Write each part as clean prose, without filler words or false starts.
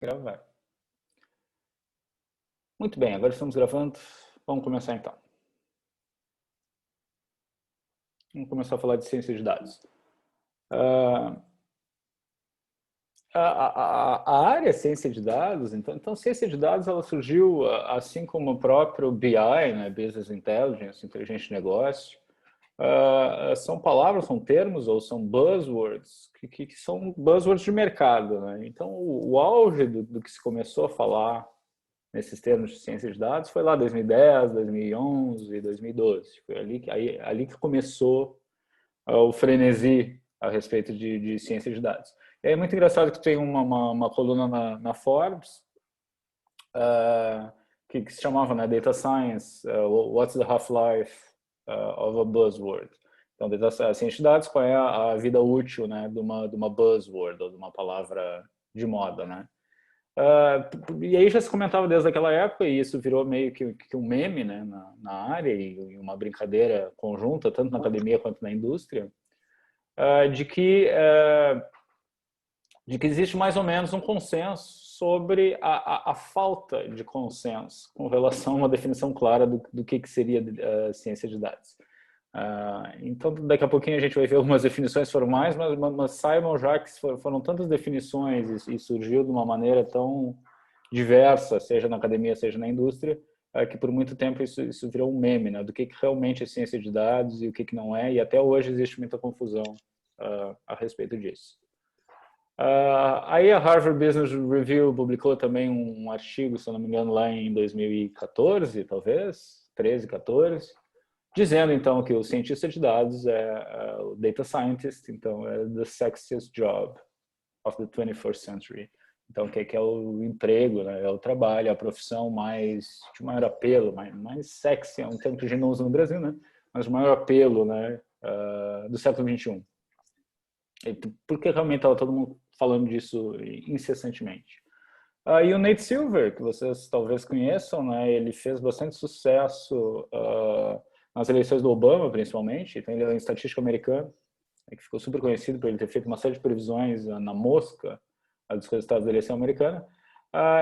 Gravar. Muito bem, agora estamos gravando. Vamos começar então. Vamos começar a falar de ciência de dados. Uh, a área ciência de dados, então ciência de dados ela surgiu assim como o próprio BI, né, Business Intelligence, inteligência de negócio. São palavras, são termos ou são buzzwords que são buzzwords de mercado, né? Então o auge do que se começou a falar nesses termos de ciência de dados foi lá 2010, 2011, 2012. Foi ali que começou o frenesi a respeito de ciência de dados. E é muito engraçado que tem uma coluna na Forbes que se chamava, né, Data Science, What's the Half-Life of a Buzzword? Então, a ciência de dados, qual é a vida útil, né, de uma buzzword, ou de uma palavra de moda, né? E aí já se comentava desde aquela época, e isso virou meio que um meme, né, na área, e uma brincadeira conjunta, tanto na academia quanto na indústria, de que existe mais ou menos um consenso sobre a falta de consenso com relação a uma definição clara do que seria ciência de dados. Então, daqui a pouquinho a gente vai ver algumas definições formais, mas saibam já que foram tantas definições e surgiu de uma maneira tão diversa, seja na academia, seja na indústria, que por muito tempo isso virou um meme, né, do que realmente é ciência de dados e o que não é, e até hoje existe muita confusão a respeito disso. Aí a Harvard Business Review publicou também um artigo, se eu não me engano, lá em 2014, talvez, 13, 14, dizendo então que o cientista de dados é o data scientist, então é the sexiest job of the 21st century. Então, que é o emprego, né? É o trabalho, a profissão de maior apelo, mais sexy, é um termo que a gente não usa no Brasil, né? Mas de maior apelo, né? Do século XXI. Porque realmente estava todo mundo falando disso incessantemente. E o Nate Silver, que vocês talvez conheçam, né? Ele fez bastante sucesso nas eleições do Obama, principalmente. Então, ele é um estatístico americano, que ficou super conhecido por ele ter feito uma série de previsões na mosca dos resultados da eleição americana.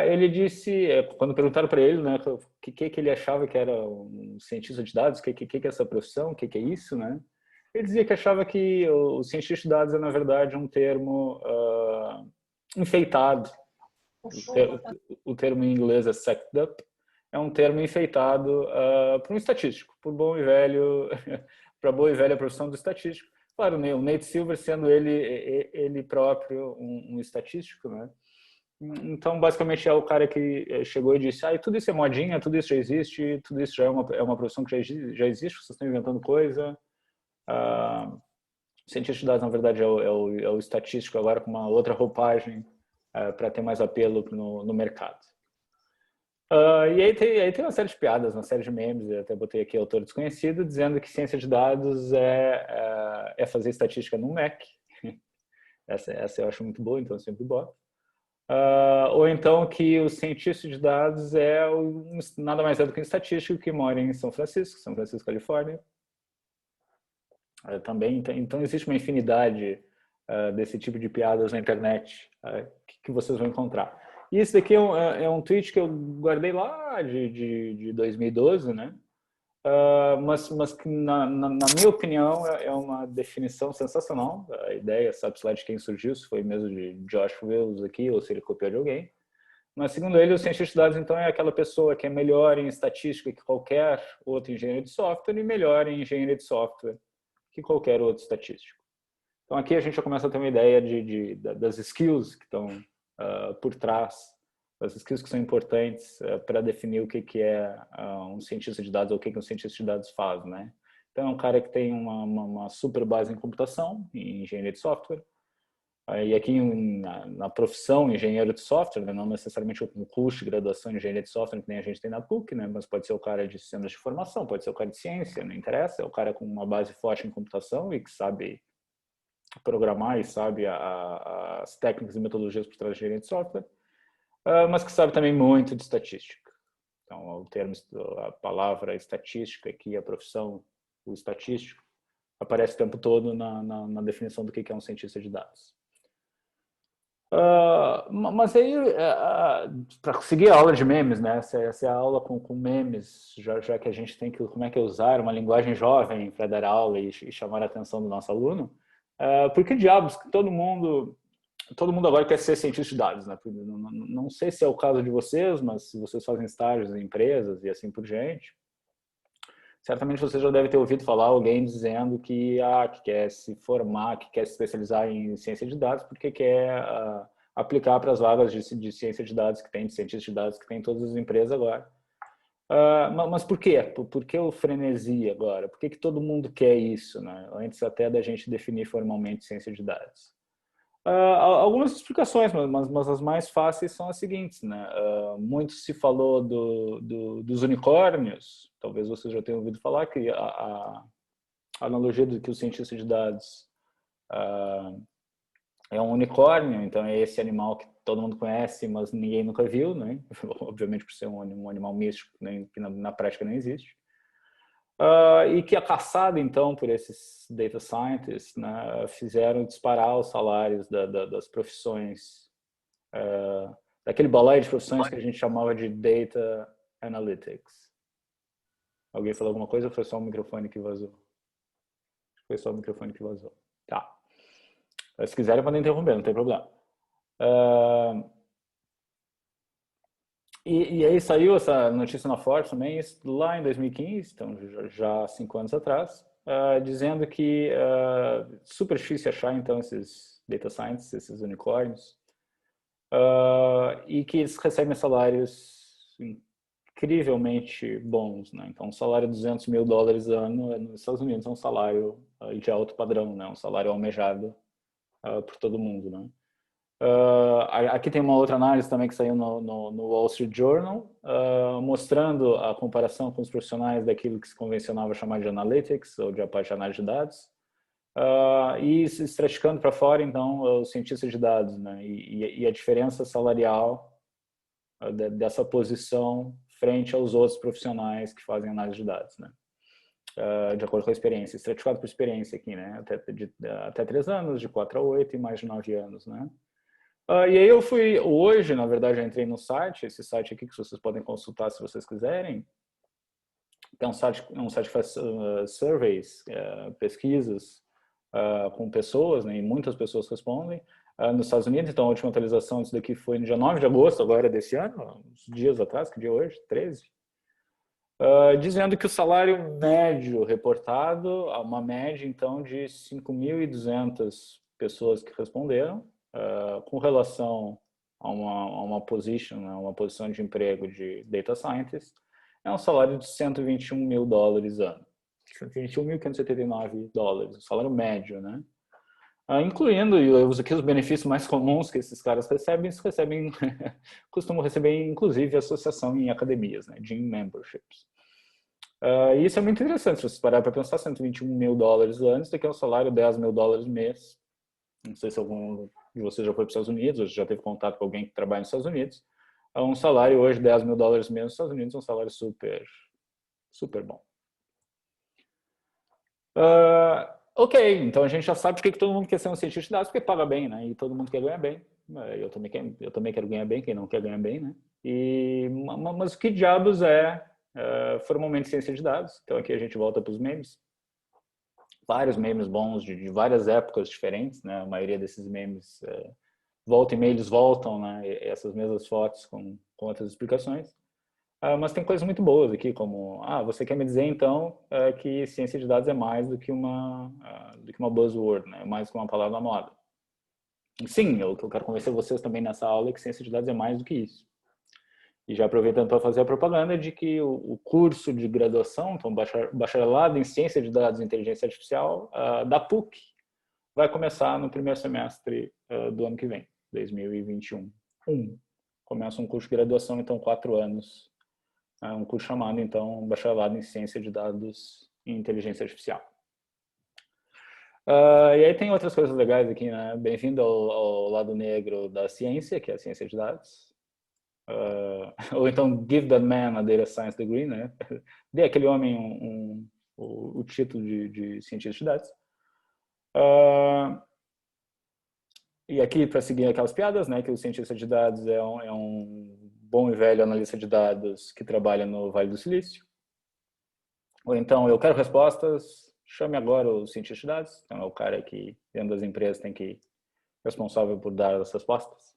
Ele disse, quando perguntaram para ele, né, o que ele achava que era um cientista de dados, o que é essa profissão, o que é isso, né? Ele dizia que achava que o cientista de dados é, na verdade, um termo enfeitado. O termo em inglês é "sucked up", é um termo enfeitado para um estatístico, por bom e velho, para boa e velha profissão do estatístico. Claro, o Nate Silver sendo ele próprio um estatístico, né? Então, basicamente, é o cara que chegou e disse: tudo isso é modinha, tudo isso já existe, tudo isso já é uma profissão que já existe, vocês estão inventando coisa. O cientista de dados, na verdade, é o estatístico agora com uma outra roupagem para ter mais apelo no mercado. E aí tem uma série de piadas, uma série de memes, eu até botei aqui autor desconhecido, dizendo que ciência de dados é fazer estatística no Mac. Essa eu acho muito boa, então eu sempre boto. Ou então que o cientista de dados nada mais é do que um estatístico que mora em São Francisco, Califórnia. Também, então existe uma infinidade desse tipo de piadas na internet que vocês vão encontrar. E esse daqui é um tweet que eu guardei lá de 2012, né? Mas que, na minha opinião, é uma definição sensacional. A ideia, sabe-se lá de quem surgiu, se foi mesmo de Josh Wills aqui, ou se ele copiou de alguém. Mas, segundo ele, o cientista de dados, então, é aquela pessoa que é melhor em estatística que qualquer outro engenheiro de software e melhor em engenharia de software que qualquer outro estatístico. Então, aqui a gente já começa a ter uma ideia das skills que estão por trás, das skills que são importantes para definir o que é um cientista de dados ou o que um cientista de dados faz, né? Então, é um cara que tem uma super base em computação, em engenharia de software, e aqui na profissão engenheiro de software, né, não necessariamente um curso de graduação em engenharia de software que nem a gente tem na PUC, né, mas pode ser o cara de sistemas de informação, pode ser o cara de ciência, não interessa, é o cara com uma base forte em computação e que sabe programar e sabe as técnicas e metodologias por trás de engenharia de software, mas que sabe também muito de estatística. Então, a palavra estatística aqui, a profissão, o estatístico, aparece o tempo todo na definição do que é um cientista de dados. Mas aí, para seguir a aula de memes, né? Essa é a aula com memes, já que a gente tem que, como é que usar uma linguagem jovem para dar aula e chamar a atenção do nosso aluno, por que diabos que todo mundo agora quer ser cientista de dados, né? Não sei se é o caso de vocês, mas se vocês fazem estágios em empresas e assim por diante, certamente você já deve ter ouvido falar alguém dizendo que quer se formar, que quer se especializar em ciência de dados, porque quer aplicar para as vagas de ciência de dados que tem, de cientista de dados que tem em todas as empresas agora. Mas por quê? Por que o frenesi agora? Por que todo mundo quer isso, né? Antes até da gente definir formalmente ciência de dados. Algumas explicações, mas as mais fáceis são as seguintes, né? Muito se falou dos unicórnios, talvez vocês já tenham ouvido falar que a analogia do que o cientista de dados é um unicórnio, então é esse animal que todo mundo conhece, mas ninguém nunca viu, né? Obviamente por ser um animal místico, né? Que na prática não existe. E que a caçada, então, por esses data scientists, né, fizeram disparar os salários das profissões, daquele balaio de profissões que a gente chamava de data analytics. Alguém falou alguma coisa ou foi só o microfone que vazou? Foi só o microfone que vazou. Tá. Se quiserem, podem interromper, não tem problema. E aí saiu essa notícia na Forbes também, lá em 2015, então já há 5 anos atrás, dizendo que super difícil achar então esses data scientists, esses unicórnios, e que eles recebem salários incrivelmente bons, né? Então, um salário de $200 mil ano nos Estados Unidos é um salário de alto padrão, né? Um salário almejado por todo mundo, né? Aqui tem uma outra análise também que saiu no Wall Street Journal, mostrando a comparação com os profissionais daquilo que se convencionava chamar de analytics, ou de a parte de análise de dados, e se estraticando para fora, então, os cientistas de dados, né? E a diferença salarial dessa posição frente aos outros profissionais que fazem análise de dados, né? De acordo com a experiência, estratificado por experiência aqui, né? Até 3 anos, de 4 a 8 e mais de 9 anos, né? E aí eu fui, hoje, na verdade, eu entrei no site, esse site aqui que vocês podem consultar se vocês quiserem, que é um site que faz surveys, pesquisas com pessoas, né, e muitas pessoas respondem, nos Estados Unidos. Então a última atualização disso daqui foi no dia 9 de agosto agora desse ano, uns dias atrás, que dia é hoje? 13. Dizendo que o salário médio reportado, uma média então de 5.200 pessoas que responderam, com relação a uma position, né, uma posição de emprego de data scientist, é um salário de $121 mil ano. $121.579, o salário médio, né? Incluindo, e eu uso aqui os benefícios mais comuns que esses caras recebem, costumam receber, inclusive, associação em academias, né? Gym memberships. E isso é muito interessante, se você parar para pensar, $121 mil ano, isso daqui é um salário de $10 mil mês. Não sei se algum de vocês já foi para os Estados Unidos, ou já teve contato com alguém que trabalha nos Estados Unidos. Um salário hoje, $10 mil mês nos Estados Unidos, é um salário super, super bom. Ok, então a gente já sabe porque que todo mundo quer ser um cientista de dados, porque paga bem, né? E todo mundo quer ganhar bem. Eu também quero ganhar bem, quem não quer ganhar bem, né? Mas o que diabos é formalmente ciência de dados? Então aqui a gente volta para os memes. Vários memes bons de várias épocas diferentes, né? A maioria desses memes volta e meia eles voltam, né? Essas mesmas fotos com outras explicações. Mas tem coisas muito boas aqui, como você quer me dizer então que ciência de dados é mais do que uma buzzword, né? Mais do que uma palavra da moda. Sim, eu quero convencer vocês também nessa aula que ciência de dados é mais do que isso. E já aproveitando para fazer a propaganda de que o curso de graduação, então bacharelado em ciência de dados e inteligência artificial da PUC, vai começar no primeiro semestre do ano que vem, 2021. Começa um curso de graduação, então 4 anos. Um curso chamado, então, Bacharelado em Ciência de Dados e Inteligência Artificial. E aí tem outras coisas legais aqui, né? Bem-vindo ao lado negro da ciência, que é a ciência de dados. Ou então, give that man a data science degree, né? Dê aquele homem o título de cientista de dados. E aqui, para seguir aquelas piadas, né, que o cientista de dados é um bom e velho analista de dados que trabalha no Vale do Silício. Ou então, eu quero respostas, chame agora o cientista de dados. Então, é o cara que, dentro das empresas, tem que responsável por dar as respostas.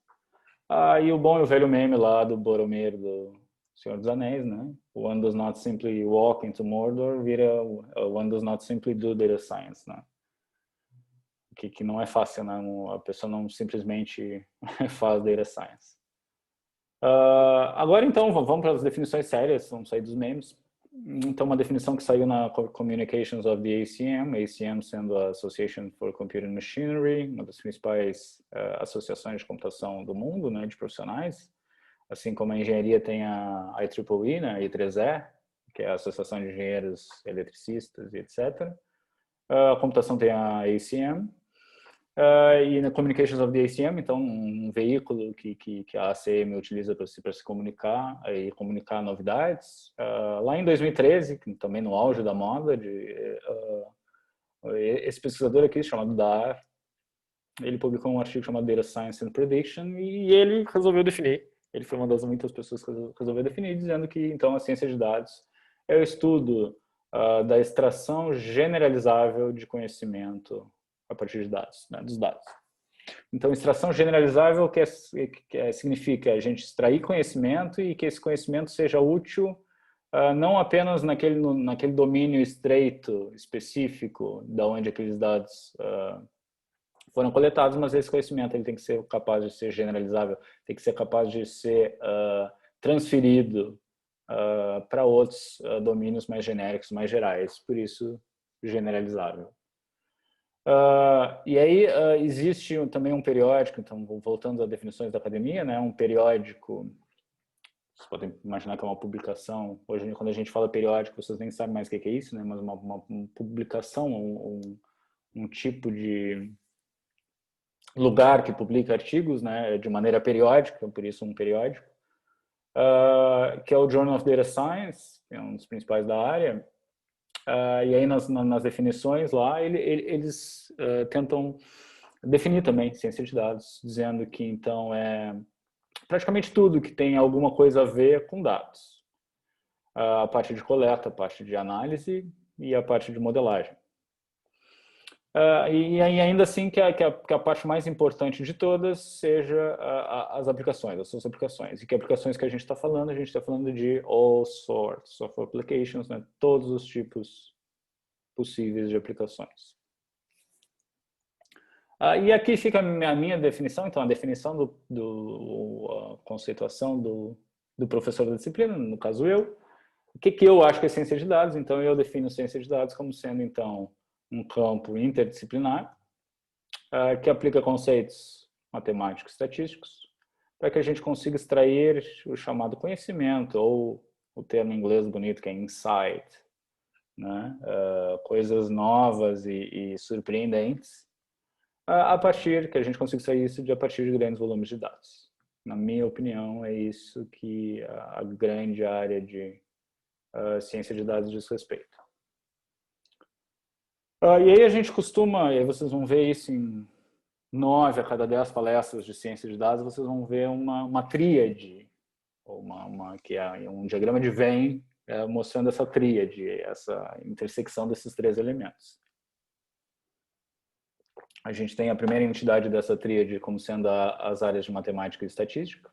E o bom e o velho meme lá do Boromir, do Senhor dos Anéis, né? One does not simply walk into Mordor, vira one does not simply do data science, né? Que não é fácil, né? A pessoa não simplesmente faz data science. Agora, então, vamos para as definições sérias, vamos sair dos memes. Então, uma definição que saiu na Communications of the ACM sendo a Association for Computing Machinery, uma das principais associações de computação do mundo, né, de profissionais. Assim como a engenharia tem a IEEE, né, a I3E, que é a Associação de Engenheiros Eletricistas e etc. A computação tem a ACM. E na Communications of the ACM, então, um veículo que a ACM utiliza para se comunicar e comunicar novidades. Lá em 2013, também no auge da moda, esse pesquisador aqui, chamado Dar, ele publicou um artigo chamado Data Science and Prediction e ele resolveu definir. Ele foi uma das muitas pessoas que resolveu definir, dizendo que, então, a ciência de dados é o estudo da extração generalizável de conhecimento a partir de dados, né, dos dados. Então, extração generalizável significa a gente extrair conhecimento e que esse conhecimento seja útil não apenas naquele domínio estreito, específico, da onde aqueles dados foram coletados, mas esse conhecimento ele tem que ser capaz de ser generalizável, tem que ser capaz de ser transferido para outros domínios mais genéricos, mais gerais, por isso generalizável. E aí existe também um periódico, então voltando às definições da academia, né, um periódico, vocês podem imaginar que é uma publicação, hoje quando a gente fala periódico vocês nem sabem mais o que é isso, né, mas uma publicação, um tipo de lugar que publica artigos, né, de maneira periódica, por isso um periódico, que é o Journal of Data Science, que é um dos principais da área. E aí nas definições lá eles tentam definir também ciência de dados, dizendo que então é praticamente tudo que tem alguma coisa a ver com dados. A parte de coleta, a parte de análise e a parte de modelagem. E ainda assim que a parte mais importante de todas seja as aplicações, as suas aplicações. E que aplicações que a gente está falando de all sorts of applications, né? Todos os tipos possíveis de aplicações. E aqui fica a minha definição, então a definição a conceituação do professor da disciplina, no caso eu. O que eu acho que é ciência de dados? Então eu defino ciência de dados como sendo então um campo interdisciplinar que aplica conceitos matemáticos e estatísticos para que a gente consiga extrair o chamado conhecimento, ou o termo em inglês bonito que é insight, né? Coisas novas e surpreendentes, a partir que a gente consiga extrair isso a partir de grandes volumes de dados. Na minha opinião, é isso que a grande área de ciência de dados diz respeito. E aí a gente costuma, e aí vocês vão ver isso em 9 a cada 10 palestras de ciência de dados, vocês vão ver uma tríade, ou que é um diagrama de Venn mostrando essa tríade, essa intersecção desses três elementos. A gente tem a primeira entidade dessa tríade como sendo as áreas de matemática e estatística.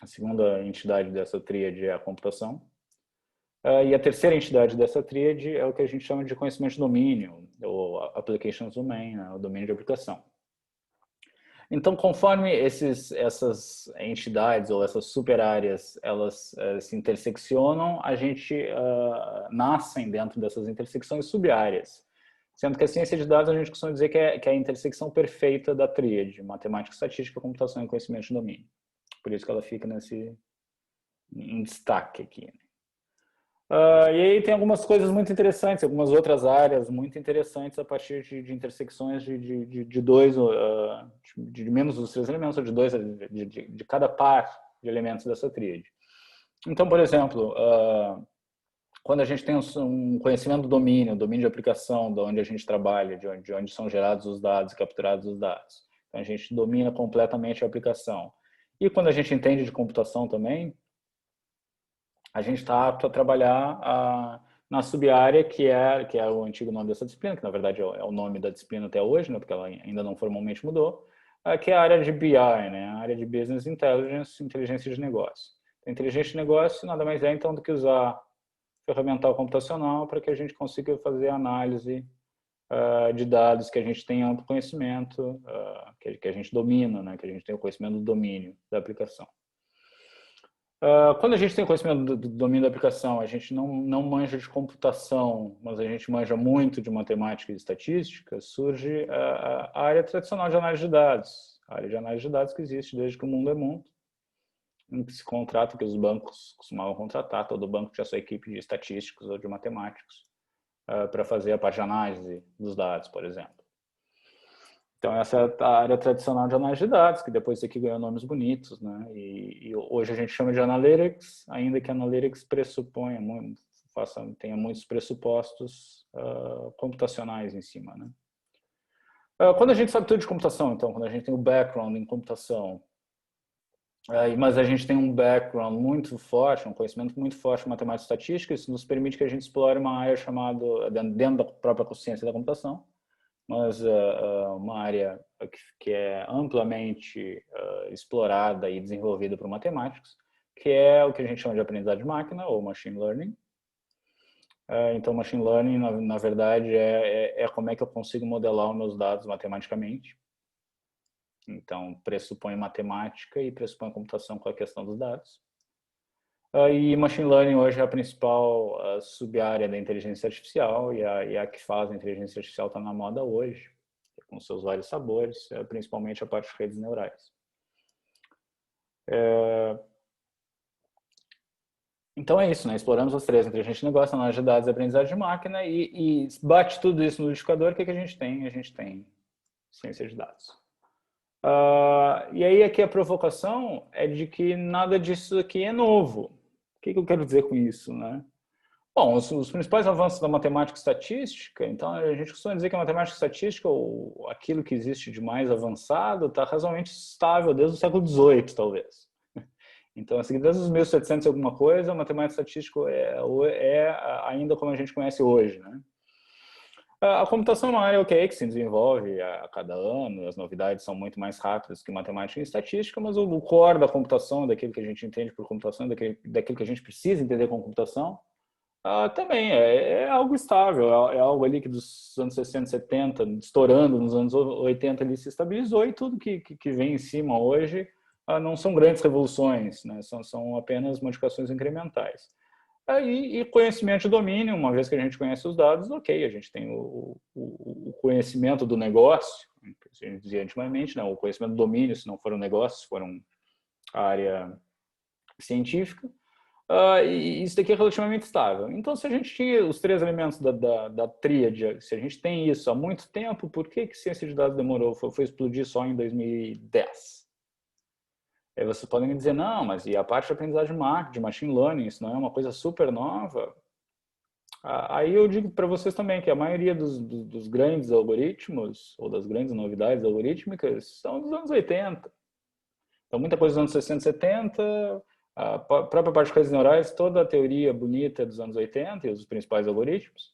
A segunda entidade dessa tríade é a computação. E a terceira entidade dessa tríade é o que a gente chama de conhecimento de domínio, ou applications domain, né, o domínio de aplicação. Então, conforme essas entidades ou essas super-áreas elas se interseccionam, a gente nascem dentro dessas intersecções sub-áreas. Sendo que a ciência de dados a gente costuma dizer que é a intersecção perfeita da tríade, matemática, estatística, computação e conhecimento de domínio. Por isso que ela fica em destaque aqui. E aí tem algumas coisas muito interessantes, algumas outras áreas muito interessantes a partir de intersecções de dois, de menos dos três elementos, ou de dois, de cada par de elementos dessa tríade. Então, por exemplo, quando a gente tem um conhecimento do domínio de aplicação, de onde a gente trabalha, de onde são gerados os dados e capturados os dados. Então, a gente domina completamente a aplicação. E quando a gente entende de computação também, a gente está apto a trabalhar na sub-área que é o antigo nome dessa disciplina, que na verdade é o nome da disciplina até hoje, né, porque ela ainda não formalmente mudou, que é a área de BI, né, a área de Business Intelligence, inteligência de negócio. A inteligência de negócio nada mais é então do que usar ferramental computacional para que a gente consiga fazer análise de dados que a gente tem amplo conhecimento, que a gente domina, né, que a gente tem o conhecimento do domínio da aplicação. Quando a gente tem conhecimento do domínio da aplicação, a gente não manja de computação, mas a gente manja muito de matemática e estatística, surge a área tradicional de análise de dados. A área de análise de dados que existe desde que o mundo é mundo, em que se contrata, que os bancos costumavam contratar, todo banco tinha sua equipe de estatísticos ou de matemáticos para fazer a parte de análise dos dados, por exemplo. Então, essa é a área tradicional de análise de dados, que depois isso aqui ganhou nomes bonitos, né? E hoje a gente chama de Analytics, ainda que Analytics tenha muitos pressupostos computacionais em cima, né? Quando a gente sabe tudo de computação, então, quando a gente tem o background em computação, mas a gente tem um background muito forte, um conhecimento muito forte em matemática e estatística, isso nos permite que a gente explore uma área chamada, dentro da própria ciência da computação, mas uma área que é amplamente explorada e desenvolvida por matemáticos, que é o que a gente chama de aprendizagem de máquina, ou machine learning. Então, machine learning, na verdade, é como é que eu consigo modelar os meus dados matematicamente. Então, pressupõe matemática e pressupõe computação com a questão dos dados. E Machine Learning hoje é a principal sub-área da inteligência artificial e a que faz a inteligência artificial está na moda hoje, com seus vários sabores, principalmente a parte de redes neurais. Então é isso, né? Exploramos os três, inteligência de negócio, análise de dados e aprendizagem de máquina e bate tudo isso no liquidificador, o que a gente tem? A gente tem ciência de dados. E aí aqui a provocação é de que nada disso aqui é novo. O que eu quero dizer com isso, né? Bom, os principais avanços da matemática e estatística, então a gente costuma dizer que a matemática e estatística, ou aquilo que existe de mais avançado, está razoavelmente estável desde o século XVIII, talvez. Então, assim, desde os 1700 e alguma coisa, a matemática e estatística é ainda como a gente conhece hoje, né? A computação é uma área que se desenvolve a cada ano, as novidades são muito mais rápidas que matemática e estatística, mas o core da computação, daquilo que a gente entende por computação, daquilo que a gente precisa entender com computação, também é algo estável, é algo ali que dos anos 60, 70, estourando nos anos 80 ali se estabilizou e tudo que vem em cima hoje não são grandes revoluções, né? São apenas modificações incrementais. E conhecimento de domínio, uma vez que a gente conhece os dados, ok, a gente tem o conhecimento do negócio, que a gente dizia antigamente, né? O conhecimento do domínio, se não for um negócio, se for a área científica, e isso daqui é relativamente estável. Então, se a gente tinha os três elementos da tríade, se a gente tem isso há muito tempo, por que ciência de dados demorou? Foi explodir só em 2010? Aí vocês podem me dizer, não, mas e a parte de aprendizagem de máquina, de machine learning, isso não é uma coisa super nova? Aí eu digo para vocês também que a maioria dos grandes algoritmos, ou das grandes novidades algorítmicas, são dos anos 80. Então, muita coisa dos anos 60, 70, a própria parte de redes neurais, toda a teoria bonita é dos anos 80 e os principais algoritmos.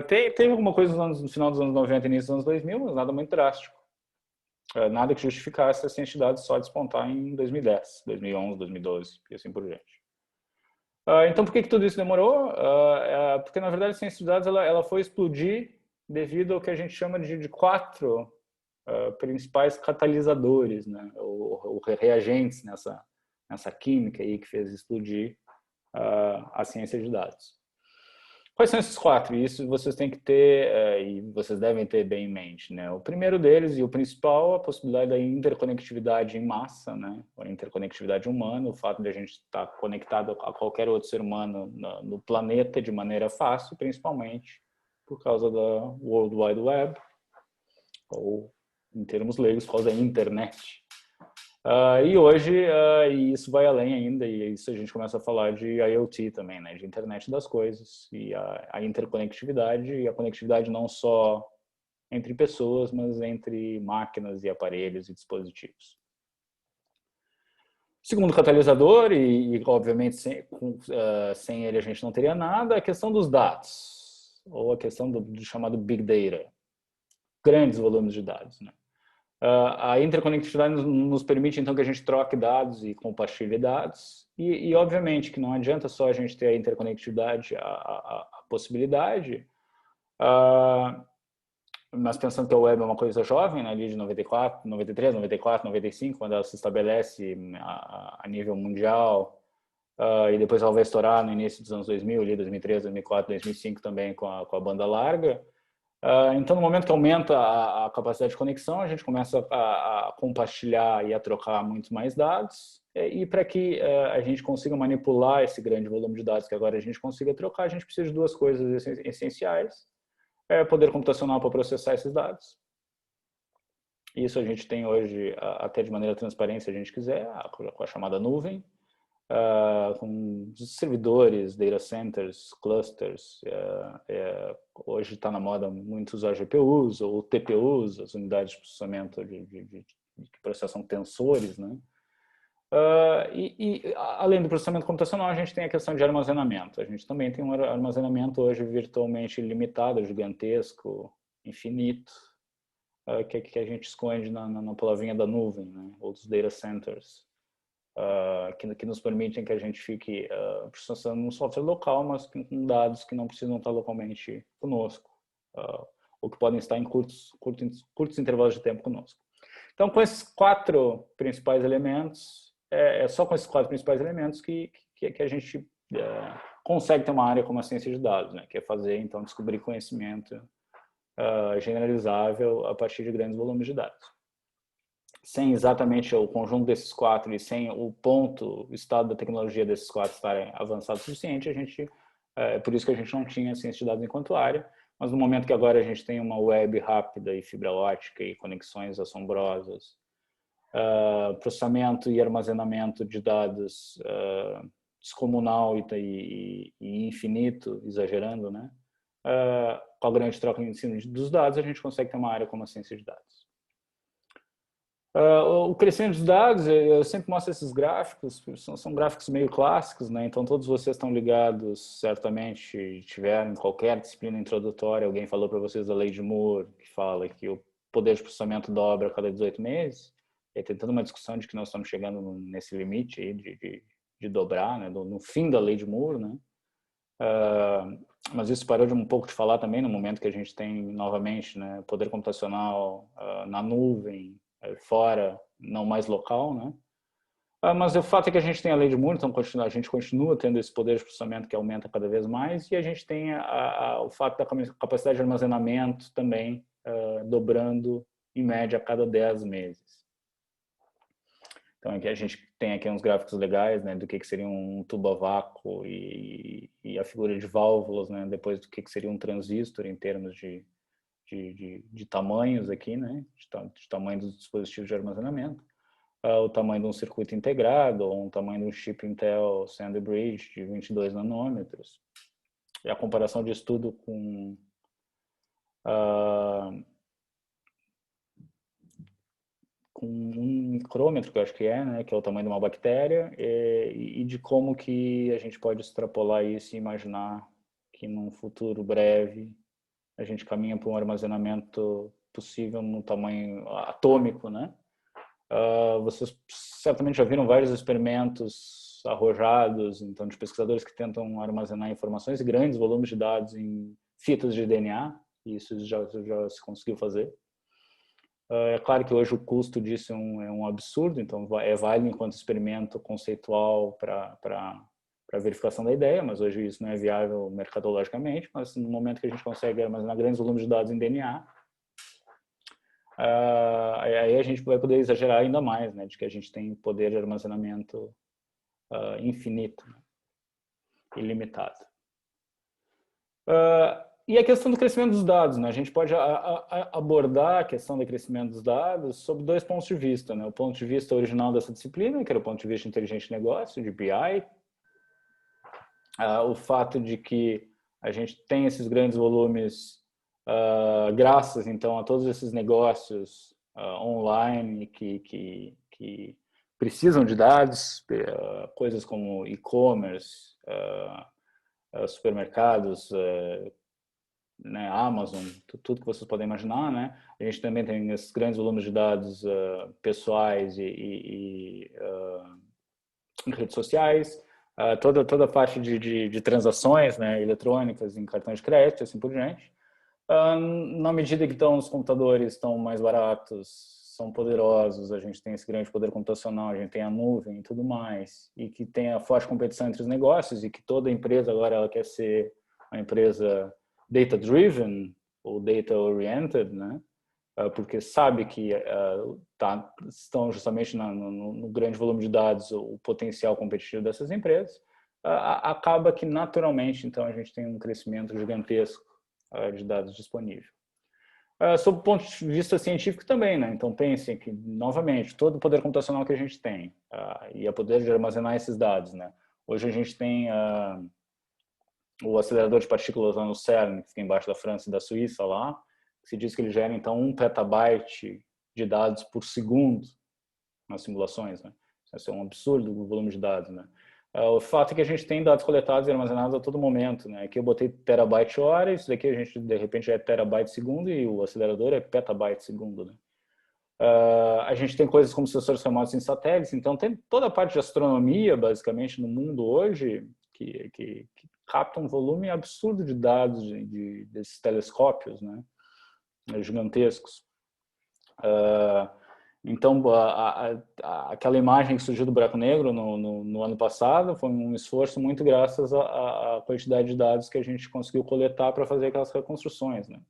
Teve alguma coisa no final dos anos 90 e início dos anos 2000, mas nada muito drástico. Nada que justificasse a ciência de dados só despontar em 2010, 2011, 2012 e assim por diante. Então, por que tudo isso demorou? Porque, na verdade, a ciência de dados ela foi explodir devido ao que a gente chama de quatro principais catalisadores, né? ou reagentes nessa química aí que fez explodir a ciência de dados. Quais são esses quatro? Isso vocês têm que ter, e vocês devem ter bem em mente, né? O primeiro deles, e o principal, a possibilidade da interconectividade em massa, né? A interconectividade humana, o fato de a gente estar conectado a qualquer outro ser humano no planeta de maneira fácil, principalmente por causa da World Wide Web, ou, em termos leigos, por causa da internet. E hoje, isso vai além ainda, e isso a gente começa a falar de IoT também, né? De internet das coisas, e a interconectividade, e a conectividade não só entre pessoas, mas entre máquinas e aparelhos e dispositivos. Segundo catalisador, e obviamente sem ele a gente não teria nada, a questão dos dados, ou a questão do chamado Big Data, grandes volumes de dados, né? A interconectividade nos permite, então, que a gente troque dados e compartilhe dados. E obviamente, que não adianta só a gente ter a interconectividade, a possibilidade, mas pensando que a web é uma coisa jovem, né, ali de 94, 93, 94, 95, quando ela se estabelece a nível mundial, e depois ela vai estourar no início dos anos 2000, ali 2003, 2004, 2005 também com a banda larga. Então, no momento que aumenta a capacidade de conexão, a gente começa a compartilhar e a trocar muito mais dados. E para que a gente consiga manipular esse grande volume de dados que agora a gente consiga trocar, a gente precisa de duas coisas essenciais. Poder computacional para processar esses dados. Isso a gente tem hoje, até de maneira transparente, se a gente quiser, com a chamada nuvem, com servidores, data centers, clusters. Hoje está na moda muito usar GPUs ou TPUs, as unidades de processamento que processam tensores, né? Além do processamento computacional, a gente tem a questão de armazenamento. A gente também tem um armazenamento hoje virtualmente ilimitado, gigantesco, infinito, que a gente esconde na palavrinha da nuvem, né? Ou dos data centers, que nos permitem que a gente fique processando um software local, mas com dados que não precisam estar localmente conosco, ou que podem estar em curtos intervalos de tempo conosco. Então, com esses quatro principais elementos, só com esses quatro principais elementos que a gente consegue ter uma área como a ciência de dados, né? Que é fazer, então, descobrir conhecimento generalizável a partir de grandes volumes de dados. Sem exatamente o conjunto desses quatro e sem o estado da tecnologia desses quatro estarem avançado o suficiente, por isso que a gente não tinha ciência de dados enquanto área, mas no momento que agora a gente tem uma web rápida e fibra ótica e conexões assombrosas, processamento e armazenamento de dados descomunal e infinito, exagerando, né? Com a grande troca em cima dos dados, a gente consegue ter uma área como a ciência de dados. O crescimento dos dados, eu sempre mostro esses gráficos, são gráficos meio clássicos, né? Então todos vocês estão ligados, certamente tiveram em qualquer disciplina introdutória, alguém falou para vocês da lei de Moore, que fala que o poder de processamento dobra a cada 18 meses. E tem toda uma discussão de que nós estamos chegando nesse limite aí de dobrar, né? No fim da lei de Moore, né? Mas isso parou de um pouco de falar também no momento que a gente tem novamente, né, poder computacional na nuvem, fora, não mais local, né? Mas o fato é que a gente tem a lei de Moore, então a gente continua tendo esse poder de processamento que aumenta cada vez mais, e a gente tem o fato da capacidade de armazenamento também dobrando em média a cada 10 meses. Então aqui a gente tem aqui uns gráficos legais, né, do que seria um tubo a vácuo e a figura de válvulas, né, depois do que seria um transistor em termos de tamanhos aqui, né, de tamanho dos dispositivos de armazenamento, o tamanho de um circuito integrado ou um tamanho de um chip Intel Sandy Bridge de 22 nanômetros. E a comparação disso tudo com um micrômetro, que eu acho que né, que é o tamanho de uma bactéria, e de como que a gente pode extrapolar isso e imaginar que num futuro breve a gente caminha para um armazenamento possível no tamanho atômico, né? Vocês certamente já viram vários experimentos arrojados, então, de pesquisadores que tentam armazenar informações e grandes volumes de dados em fitas de DNA, e isso já se conseguiu fazer. É claro que hoje o custo disso é um absurdo, então é válido enquanto experimento conceitual para verificação da ideia, mas hoje isso não é viável mercadologicamente, mas no momento que a gente consegue armazenar grandes volumes de dados em DNA, aí a gente vai poder exagerar ainda mais, né, de que a gente tem poder de armazenamento infinito, né, ilimitado. E a questão do crescimento dos dados, né? A gente pode abordar a questão do crescimento dos dados sob dois pontos de vista, né? O ponto de vista original dessa disciplina, que era o ponto de vista de inteligente negócio, de BI, o fato de que a gente tem esses grandes volumes graças, então, a todos esses negócios online que precisam de dados, coisas como e-commerce, supermercados, né, Amazon, tudo que vocês podem imaginar, né? A gente também tem esses grandes volumes de dados pessoais e redes sociais, toda a parte de transações, né, eletrônicas em cartões de crédito, assim por diante. Na medida que então os computadores estão mais baratos, são poderosos, a gente tem esse grande poder computacional, a gente tem a nuvem e tudo mais, e que tem a forte competição entre os negócios e que toda empresa agora ela quer ser uma empresa data-driven ou data-oriented, né? Porque sabe que estão justamente no grande volume de dados o potencial competitivo dessas empresas, acaba que naturalmente então a gente tem um crescimento gigantesco de dados disponível. Sob o ponto de vista científico também, né? Então pensem que, novamente, todo o poder computacional que a gente tem e a poder de armazenar esses dados, né? Hoje a gente tem o acelerador de partículas lá no CERN, que fica embaixo da França e da Suíça lá, que se diz que ele gera então 1 petabyte de dados por segundo nas simulações, né? Isso é um absurdo o volume de dados, né? O fato é que a gente tem dados coletados e armazenados a todo momento, né? Aqui eu botei terabyte hora, isso daqui a gente de repente é terabyte segundo e o acelerador é petabyte segundo, né? A gente tem coisas como sensores remotos em satélites, então tem toda a parte de astronomia, basicamente, no mundo hoje, que capta um volume absurdo de dados desses telescópios, né? Gigantescos. Então, aquela imagem que surgiu do buraco negro no ano passado foi um esforço muito graças à quantidade de dados que a gente conseguiu coletar para fazer aquelas reconstruções, né?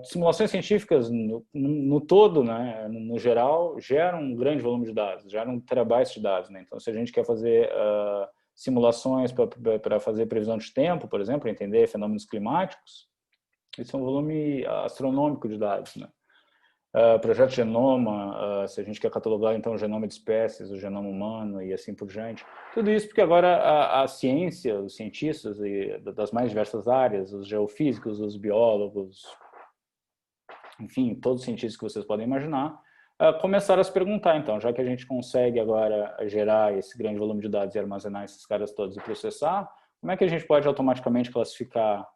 Simulações científicas no todo, né, no geral, geram um grande volume de dados, geram terabytes de dados, né? Então, se a gente quer fazer simulações para fazer previsão de tempo, por exemplo, entender fenômenos climáticos, isso é um volume astronômico de dados, né? Projeto Genoma, se a gente quer catalogar então o genoma de espécies, o genoma humano e assim por diante. Tudo isso porque agora a ciência, os cientistas das mais diversas áreas, os geofísicos, os biólogos, enfim, todos os cientistas que vocês podem imaginar, começaram a se perguntar, então, já que a gente consegue agora gerar esse grande volume de dados e armazenar esses caras todos e processar, como é que a gente pode automaticamente classificar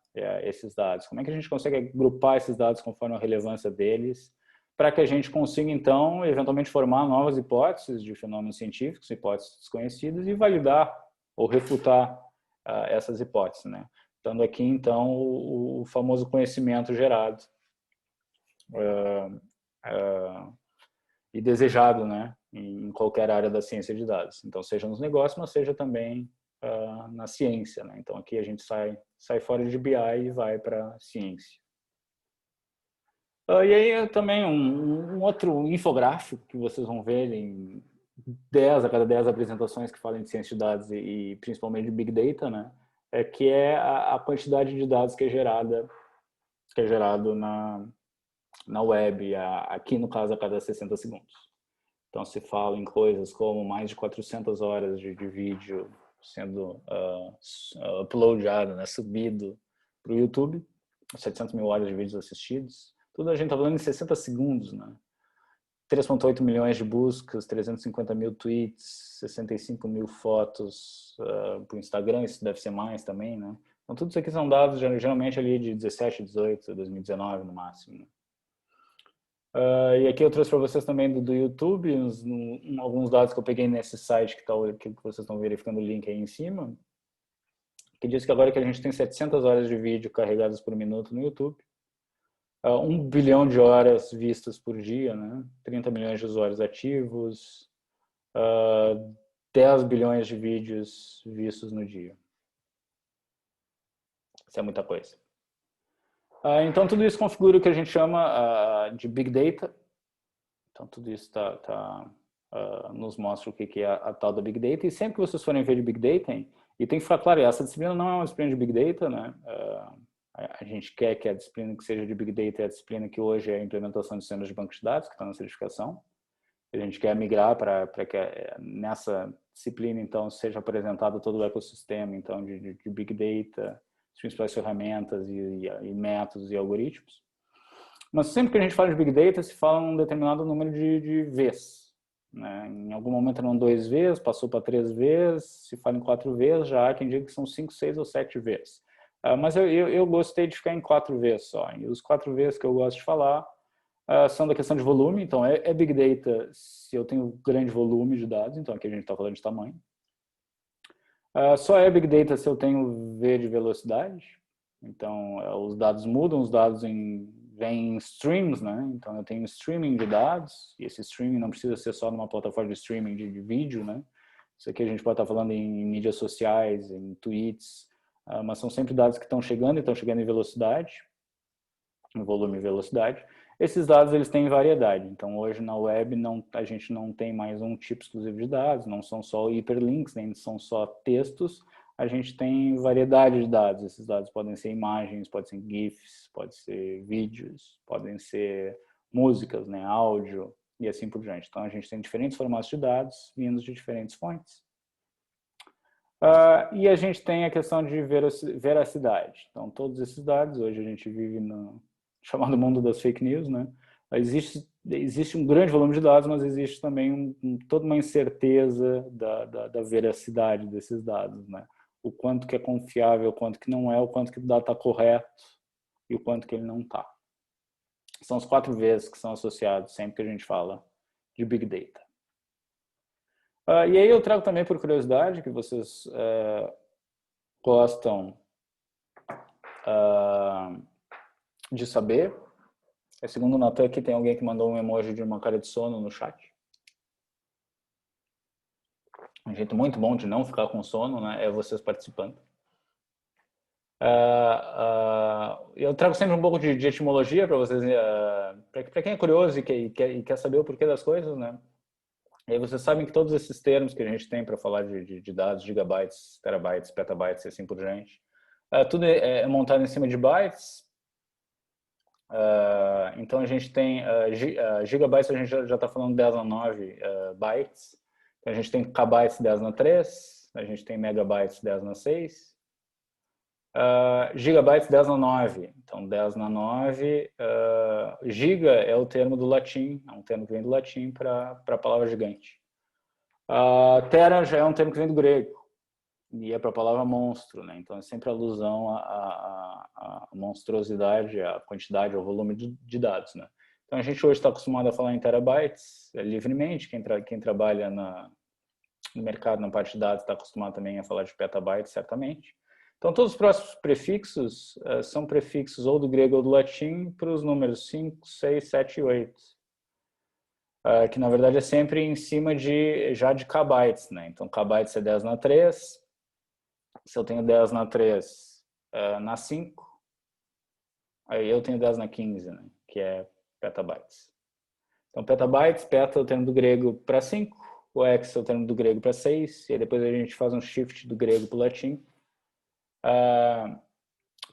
esses dados? Como é que a gente consegue agrupar esses dados conforme a relevância deles, para que a gente consiga, então, eventualmente formar novas hipóteses de fenômenos científicos, hipóteses desconhecidas, e validar ou refutar essas hipóteses, né? Dando aqui, então, o famoso conhecimento gerado e desejado, né, em qualquer área da ciência de dados. Então, seja nos negócios, mas seja também na ciência, né? Então, aqui a gente sai fora de BI e vai para ciência. E aí também um outro infográfico que vocês vão ver em 10 a cada 10 apresentações que falam de ciência de dados e principalmente de Big Data, né? Que é a quantidade de dados que é gerado na web, aqui no caso a cada 60 segundos. Então se fala em coisas como mais de 400 horas de vídeo sendo uploadado, né, subido para o YouTube, 700 mil horas de vídeos assistidos. Tudo a gente está falando em 60 segundos, né? 3,8 milhões de buscas, 350 mil tweets, 65 mil fotos para o Instagram, isso deve ser mais também, né? Então, tudo isso aqui são dados geralmente ali de 17, 18, 2019 no máximo, né? E aqui eu trouxe para vocês também do YouTube alguns dados que eu peguei nesse site que vocês estão verificando o link aí em cima, que diz que agora que a gente tem 700 horas de vídeo carregadas por minuto no YouTube, 1 bilhão de horas vistas por dia, né? 30 milhões de usuários ativos, 10 bilhões de vídeos vistos no dia. Isso é muita coisa. Então, tudo isso configura o que a gente chama de Big Data. Então, tudo isso nos mostra o que é a tal da Big Data. E sempre que vocês forem ver de Big Data, e tem que ficar claro, essa disciplina não é uma disciplina de Big Data, né? A gente quer que a disciplina que seja de Big Data é a disciplina que hoje é a implementação de sistemas de banco de dados, que está na certificação. A gente quer migrar para que nessa disciplina, então, seja apresentado todo o ecossistema então, de Big Data, as principais ferramentas e métodos e algoritmos. Mas sempre que a gente fala de Big Data, se fala um determinado número de Vs. Né? Em algum momento eram 2 Vs, passou para 3 Vs, se fala em 4 Vs, já há quem diga que são 5, 6 ou 7 Vs. Mas eu gostei de ficar em 4 Vs só. E os 4 Vs que eu gosto de falar são da questão de volume. Então, é Big Data se eu tenho grande volume de dados. Então, aqui a gente está falando de tamanho. Só é Big Data se eu tenho V de velocidade. Então, os dados mudam, os dados vêm em streams, né? Então, eu tenho streaming de dados, e esse streaming não precisa ser só numa plataforma de streaming de vídeo, né? Isso aqui a gente pode estar falando em mídias sociais, em tweets, mas são sempre dados que estão chegando e estão chegando em velocidade, em volume e velocidade. Esses dados, eles têm variedade. Então, hoje na web, a gente não tem mais um tipo exclusivo de dados, não são só hiperlinks, nem são só textos, a gente tem variedade de dados. Esses dados podem ser imagens, podem ser GIFs, podem ser vídeos, podem ser músicas, né, áudio e assim por diante. Então, a gente tem diferentes formatos de dados vindos de diferentes fontes. E a gente tem a questão de veracidade. Então, todos esses dados, hoje a gente vive no chamado mundo das fake news, né? Existe um grande volume de dados, mas existe também toda uma incerteza da veracidade desses dados, né? O quanto que é confiável, o quanto que não é, o quanto que o dado está correto e o quanto que ele não está. São os 4 Vs que são associados sempre que a gente fala de Big Data. E aí eu trago também por curiosidade que vocês gostam de saber. Segundo o Natan, aqui tem alguém que mandou um emoji de uma cara de sono no chat. Um jeito muito bom de não ficar com sono, né, é vocês participando. Eu trago sempre um pouco de etimologia para vocês, para quem é curioso e quer saber o porquê das coisas, né? E aí vocês sabem que todos esses termos que a gente tem para falar de dados, gigabytes, terabytes, petabytes e assim por diante, tudo é montado em cima de bytes. Então a gente tem gigabytes, a gente já está falando 10 a 9 bytes. Então, a gente tem kbytes 10 na 3, a gente tem megabytes 10 na 6, gigabytes 10 na 9. Então 10 na 9, giga é o termo do latim, é um termo que vem do latim para a palavra gigante. Tera já é um termo que vem do grego e é para a palavra monstro, né? Então é sempre alusão à monstruosidade, à quantidade, ao volume de dados, né? Então a gente hoje está acostumado a falar em terabytes livremente, quem trabalha no mercado, na parte de dados, está acostumado também a falar de petabytes, certamente. Então todos os próximos prefixos são prefixos ou do grego ou do latim para os números 5, 6, 7 e 8. Que na verdade é sempre em cima já de kbytes, né? Então kbytes é 10 na 3, se eu tenho 10 na 3 na 5, aí eu tenho 10 na 15, né? Que é petabytes. Então petabytes, peta é o termo do grego para 5, o hex é o termo do grego para 6, e aí depois a gente faz um shift do grego para o latim.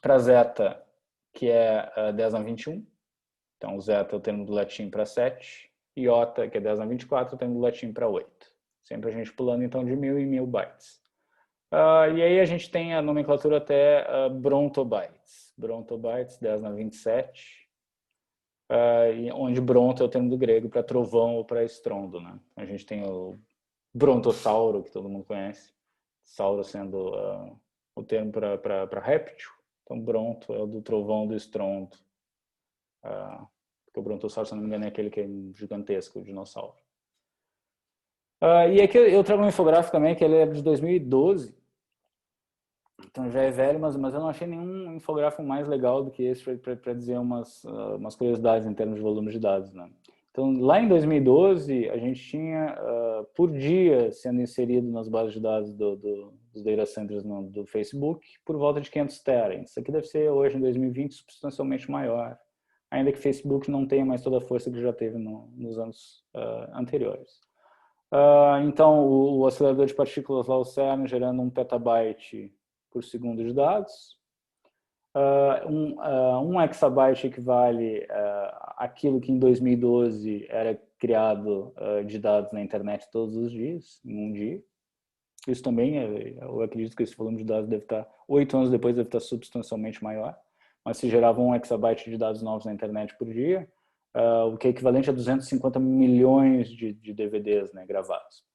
Para zeta, que é 10 na 21, então o zeta é o termo do latim para 7, e iota, que é 10 na 24, é o termo do latim para 8. Sempre a gente pulando então de 1000 em 1000 bytes. E aí a gente tem a nomenclatura até brontobytes. Brontobytes, 10 na 27, onde bronto é o termo do grego para trovão ou para estrondo, né? A gente tem o brontossauro, que todo mundo conhece, sauro sendo o termo para réptil. Então bronto é o do trovão, do estrondo. Porque o brontossauro, se não me engano, é aquele que é gigantesco, o dinossauro. E aqui eu trago um infográfico também, que ele é de 2012. Então já é velho, mas eu não achei nenhum infográfico mais legal do que esse para dizer umas curiosidades em termos de volume de dados, né? Então, lá em 2012, a gente tinha, por dia, sendo inserido nas bases de dados dos data centers do Facebook, por volta de 500 tera. Isso aqui deve ser, hoje, em 2020, substancialmente maior, ainda que o Facebook não tenha mais toda a força que já teve nos anos anteriores. Então, o acelerador de partículas lá, o CERN, gerando 1 petabyte por segundo de dados. Um exabyte equivale àquilo que em 2012 era criado de dados na internet todos os dias, em um dia. Isso também, eu acredito que esse volume de dados deve estar, 8 anos depois, deve estar substancialmente maior. Mas se gerava 1 exabyte de dados novos na internet por dia, o que é equivalente a 250 milhões de DVDs, né, gravados.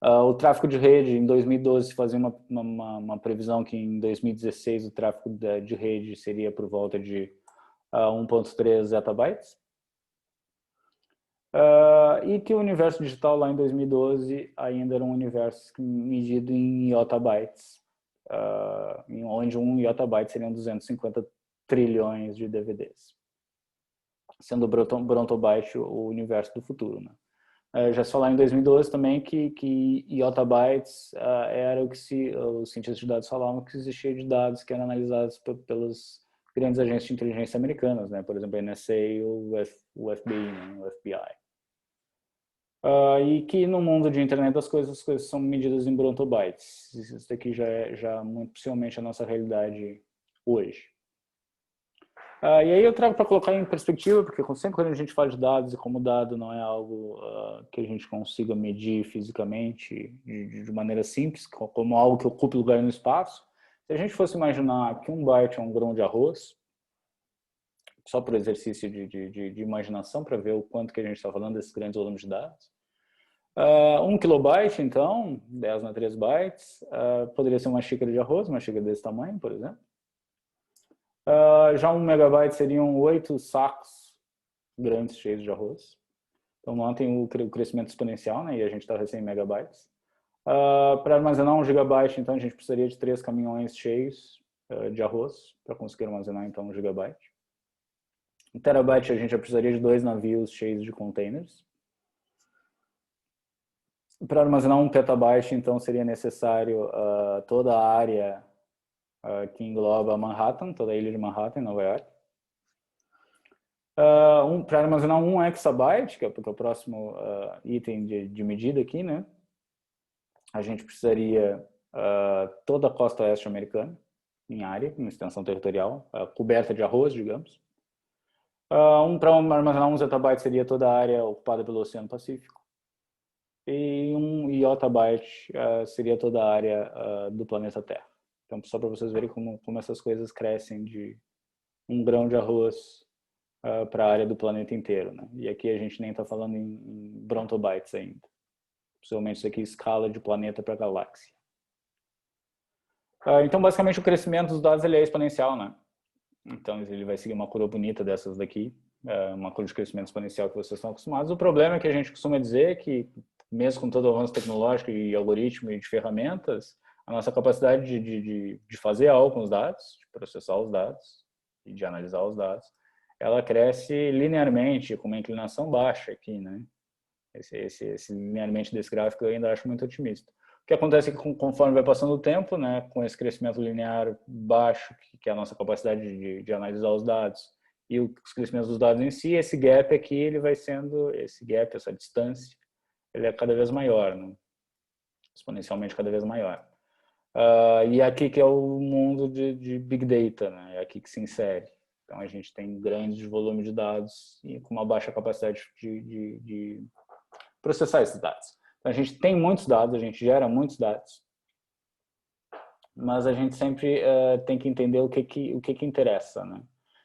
O tráfego de rede, em 2012, se fazia uma previsão que em 2016 o tráfego de rede seria por volta de 1.3 zettabytes. E que o universo digital lá em 2012 ainda era um universo medido em yottabytes, onde 1 yottabyte seriam 250 trilhões de DVDs, sendo o brontobyte o universo do futuro, né? Já se falou em 2012 também que yottabytes era o que os cientistas de dados falavam que existia de dados que eram analisados pelas grandes agências de inteligência americanas, né? Por exemplo, a NSA e o FBI, né? O FBI. E que no mundo de internet as coisas são medidas em brontobytes. Isso daqui já é muito possivelmente a nossa realidade hoje. E aí eu trago para colocar em perspectiva, porque sempre quando a gente fala de dados e como dado não é algo que a gente consiga medir fisicamente de maneira simples, como algo que ocupe lugar no espaço, se a gente fosse imaginar que 1 byte é um grão de arroz, só por exercício de imaginação, para ver o quanto que a gente está falando desses grandes volumes de dados, 1 kilobyte, então, 10 na 3 bytes, poderia ser uma xícara de arroz, uma xícara desse tamanho, por exemplo. Já 1 megabyte seriam 8 sacos grandes cheios de arroz. Então lá tem o crescimento exponencial, né? E a gente está recém em megabytes. Para armazenar 1 gigabyte, então a gente precisaria de 3 caminhões cheios de arroz para conseguir armazenar então 1 gigabyte. 1 terabyte a gente já precisaria de 2 navios cheios de containers. Para armazenar 1 petabyte, então seria necessário toda a área que engloba Manhattan, toda a ilha de Manhattan, em Nova York. Para armazenar 1 exabyte, que é o próximo item de medida aqui, né? A gente precisaria toda a costa oeste americana, em área, em extensão territorial, coberta de arroz, digamos. Para armazenar 1 zettabyte seria toda a área ocupada pelo Oceano Pacífico. E 1 yottabyte seria toda a área do planeta Terra. Então, só para vocês verem como essas coisas crescem de um grão de arroz para a área do planeta inteiro, né? E aqui a gente nem está falando em brontobytes ainda. Possivelmente isso aqui é escala de planeta para galáxia. Então, basicamente, o crescimento dos dados ele é exponencial, né? Então, ele vai seguir uma curva bonita dessas daqui, uma curva de crescimento exponencial que vocês estão acostumados. O problema é que a gente costuma dizer que, mesmo com todo o avanço tecnológico e algoritmo e de ferramentas, a nossa capacidade de fazer algo com os dados, de processar os dados e de analisar os dados, ela cresce linearmente, com uma inclinação baixa aqui, né? Esse linearmente desse gráfico eu ainda acho muito otimista. O que acontece é que conforme vai passando o tempo, né, com esse crescimento linear baixo, que é a nossa capacidade de analisar os dados, e os crescimentos dos dados em si, esse gap aqui, ele vai sendo, essa distância, ele é cada vez maior, né? Exponencialmente cada vez maior. E aqui que é o mundo de Big Data, né? É aqui que se insere. Então a gente tem grandes volumes de dados e com uma baixa capacidade de processar esses dados. Então a gente tem muitos dados, a gente gera muitos dados, mas a gente sempre tem que entender o que interessa, né?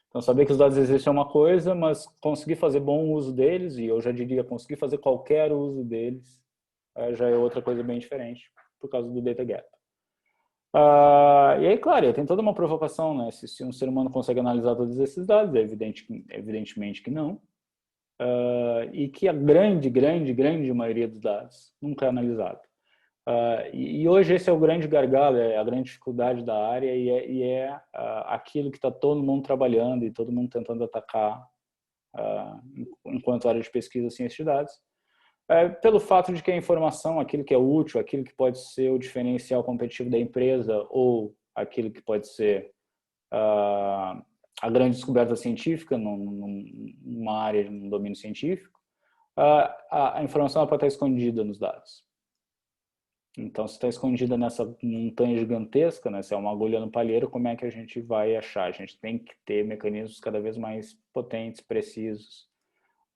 Então saber que os dados existem é uma coisa, mas conseguir fazer bom uso deles, e eu já diria conseguir fazer qualquer uso deles, já é outra coisa bem diferente, por causa do data gap. E aí, claro, tem toda uma provocação, né? Se um ser humano consegue analisar todos esses dados, evidentemente que não. E que a grande maioria dos dados nunca é analisado. E hoje esse é o grande gargalo, é a grande dificuldade da área e é aquilo que está todo mundo trabalhando e todo mundo tentando atacar enquanto área de pesquisa ciência de dados. Pelo fato de que a informação, aquilo que é útil, aquilo que pode ser o diferencial competitivo da empresa ou aquilo que pode ser a grande descoberta científica numa área, num domínio científico, a informação pode estar escondida nos dados. Então, se está escondida nessa montanha gigantesca, né, se é uma agulha no palheiro, como é que a gente vai achar? A gente tem que ter mecanismos cada vez mais potentes, precisos,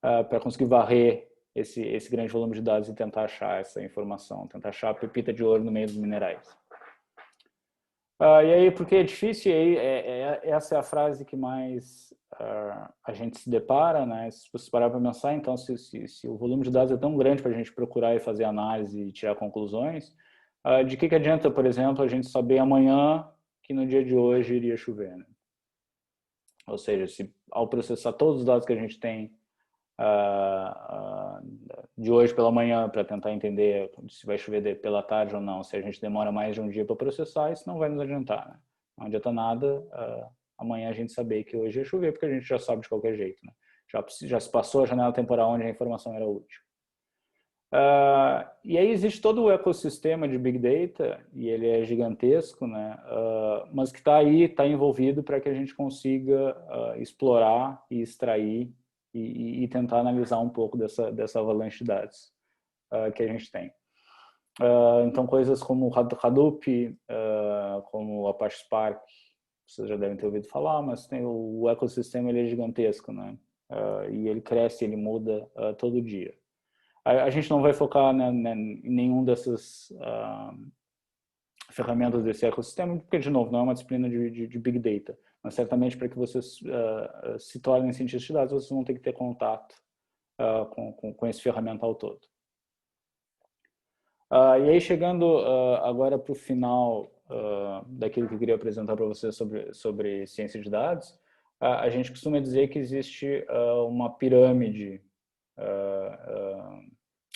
para conseguir varrer esse grande volume de dados e tentar achar essa informação, tentar achar a pepita de ouro no meio dos minerais. E aí, porque é difícil, e aí, essa é a frase que mais a gente se depara, né? Se você parar para pensar, então, se o volume de dados é tão grande para a gente procurar e fazer análise e tirar conclusões, de que adianta, por exemplo, a gente saber amanhã que no dia de hoje iria chover, né? Ou seja, se ao processar todos os dados que a gente tem de hoje pela manhã para tentar entender se vai chover pela tarde ou não, se a gente demora mais de um dia para processar, isso não vai nos adiantar, né? Não adianta nada amanhã a gente saber que hoje ia chover, porque a gente já sabe de qualquer jeito, né? Já se passou a janela temporal onde a informação era útil. E aí existe todo o ecossistema de Big Data, e ele é gigantesco, né? Mas que está aí, está envolvido para que a gente consiga explorar e extrair e tentar analisar um pouco dessa avalanche de dados que a gente tem. Então, coisas como o Hadoop, como o Apache Spark, vocês já devem ter ouvido falar, mas tem o ecossistema, ele é gigantesco, né? E ele cresce, ele muda todo dia. A gente não vai focar em nenhum dessas ferramentas desse ecossistema, porque, de novo, não é uma disciplina de Big Data. Mas, certamente, para que vocês se tornem cientistas de dados, vocês vão ter que ter contato com esse ferramental todo. E aí, chegando agora para o final daquilo que eu queria apresentar para vocês sobre ciência de dados, a gente costuma dizer que existe uma pirâmide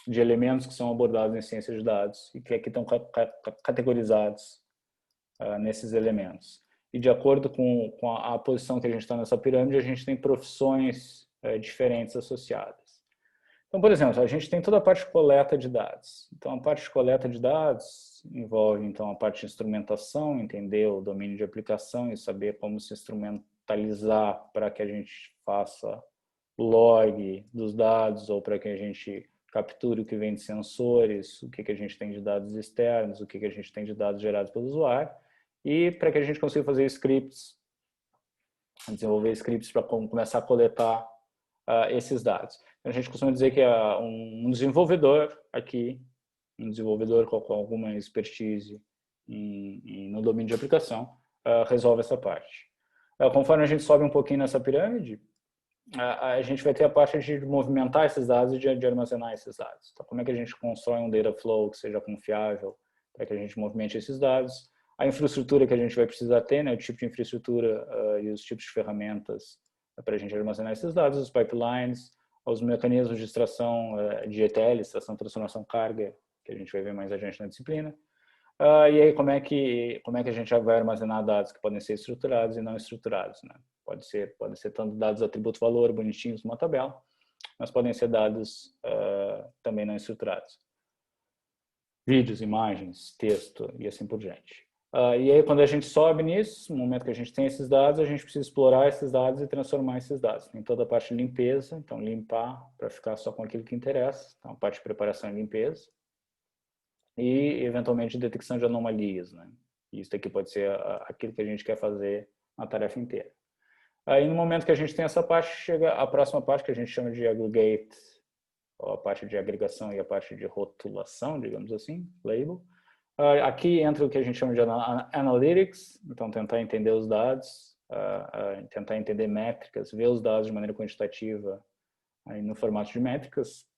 de elementos que são abordados em ciência de dados e que aqui estão categorizados nesses elementos. E de acordo com a posição que a gente está nessa pirâmide, a gente tem profissões diferentes associadas. Então, por exemplo, a gente tem toda a parte de coleta de dados. Então, a parte de coleta de dados envolve, então, a parte de instrumentação, entender o domínio de aplicação e saber como se instrumentalizar para que a gente faça log dos dados ou para que a gente capture o que vem de sensores, o que a gente tem de dados externos, o que a gente tem de dados gerados pelo usuário, e para que a gente consiga fazer scripts, desenvolver scripts para começar a coletar esses dados. A gente costuma dizer que um desenvolvedor aqui, um desenvolvedor com alguma expertise no domínio de aplicação, resolve essa parte. Conforme a gente sobe um pouquinho nessa pirâmide, a gente vai ter a parte de movimentar esses dados e de armazenar esses dados. Então, como é que a gente constrói um data flow que seja confiável para que a gente movimente esses dados? A infraestrutura que a gente vai precisar ter, né, o tipo de infraestrutura e os tipos de ferramentas para a gente armazenar esses dados, os pipelines, os mecanismos de extração de ETL, extração, transformação, carga, que a gente vai ver mais adiante na disciplina. E aí, como é que a gente já vai armazenar dados que podem ser estruturados e não estruturados, né? Pode ser tanto dados atributo-valor, bonitinhos numa tabela, mas podem ser dados também não estruturados. Vídeos, imagens, texto e assim por diante. E aí, quando a gente sobe nisso, no momento que a gente tem esses dados, a gente precisa explorar esses dados e transformar esses dados. Tem toda a parte de limpeza, então limpar para ficar só com aquilo que interessa. Então, a parte de preparação e limpeza. E, eventualmente, detecção de anomalias, né? Isso aqui pode ser aquilo que a gente quer fazer na tarefa inteira. Aí, no momento que a gente tem essa parte, chega a próxima parte, que a gente chama de aggregate, ou a parte de agregação e a parte de rotulação, digamos assim, label. Aqui entra o que a gente chama de analytics, então tentar entender os dados, tentar entender métricas, ver os dados de maneira quantitativa aí no formato de métricas.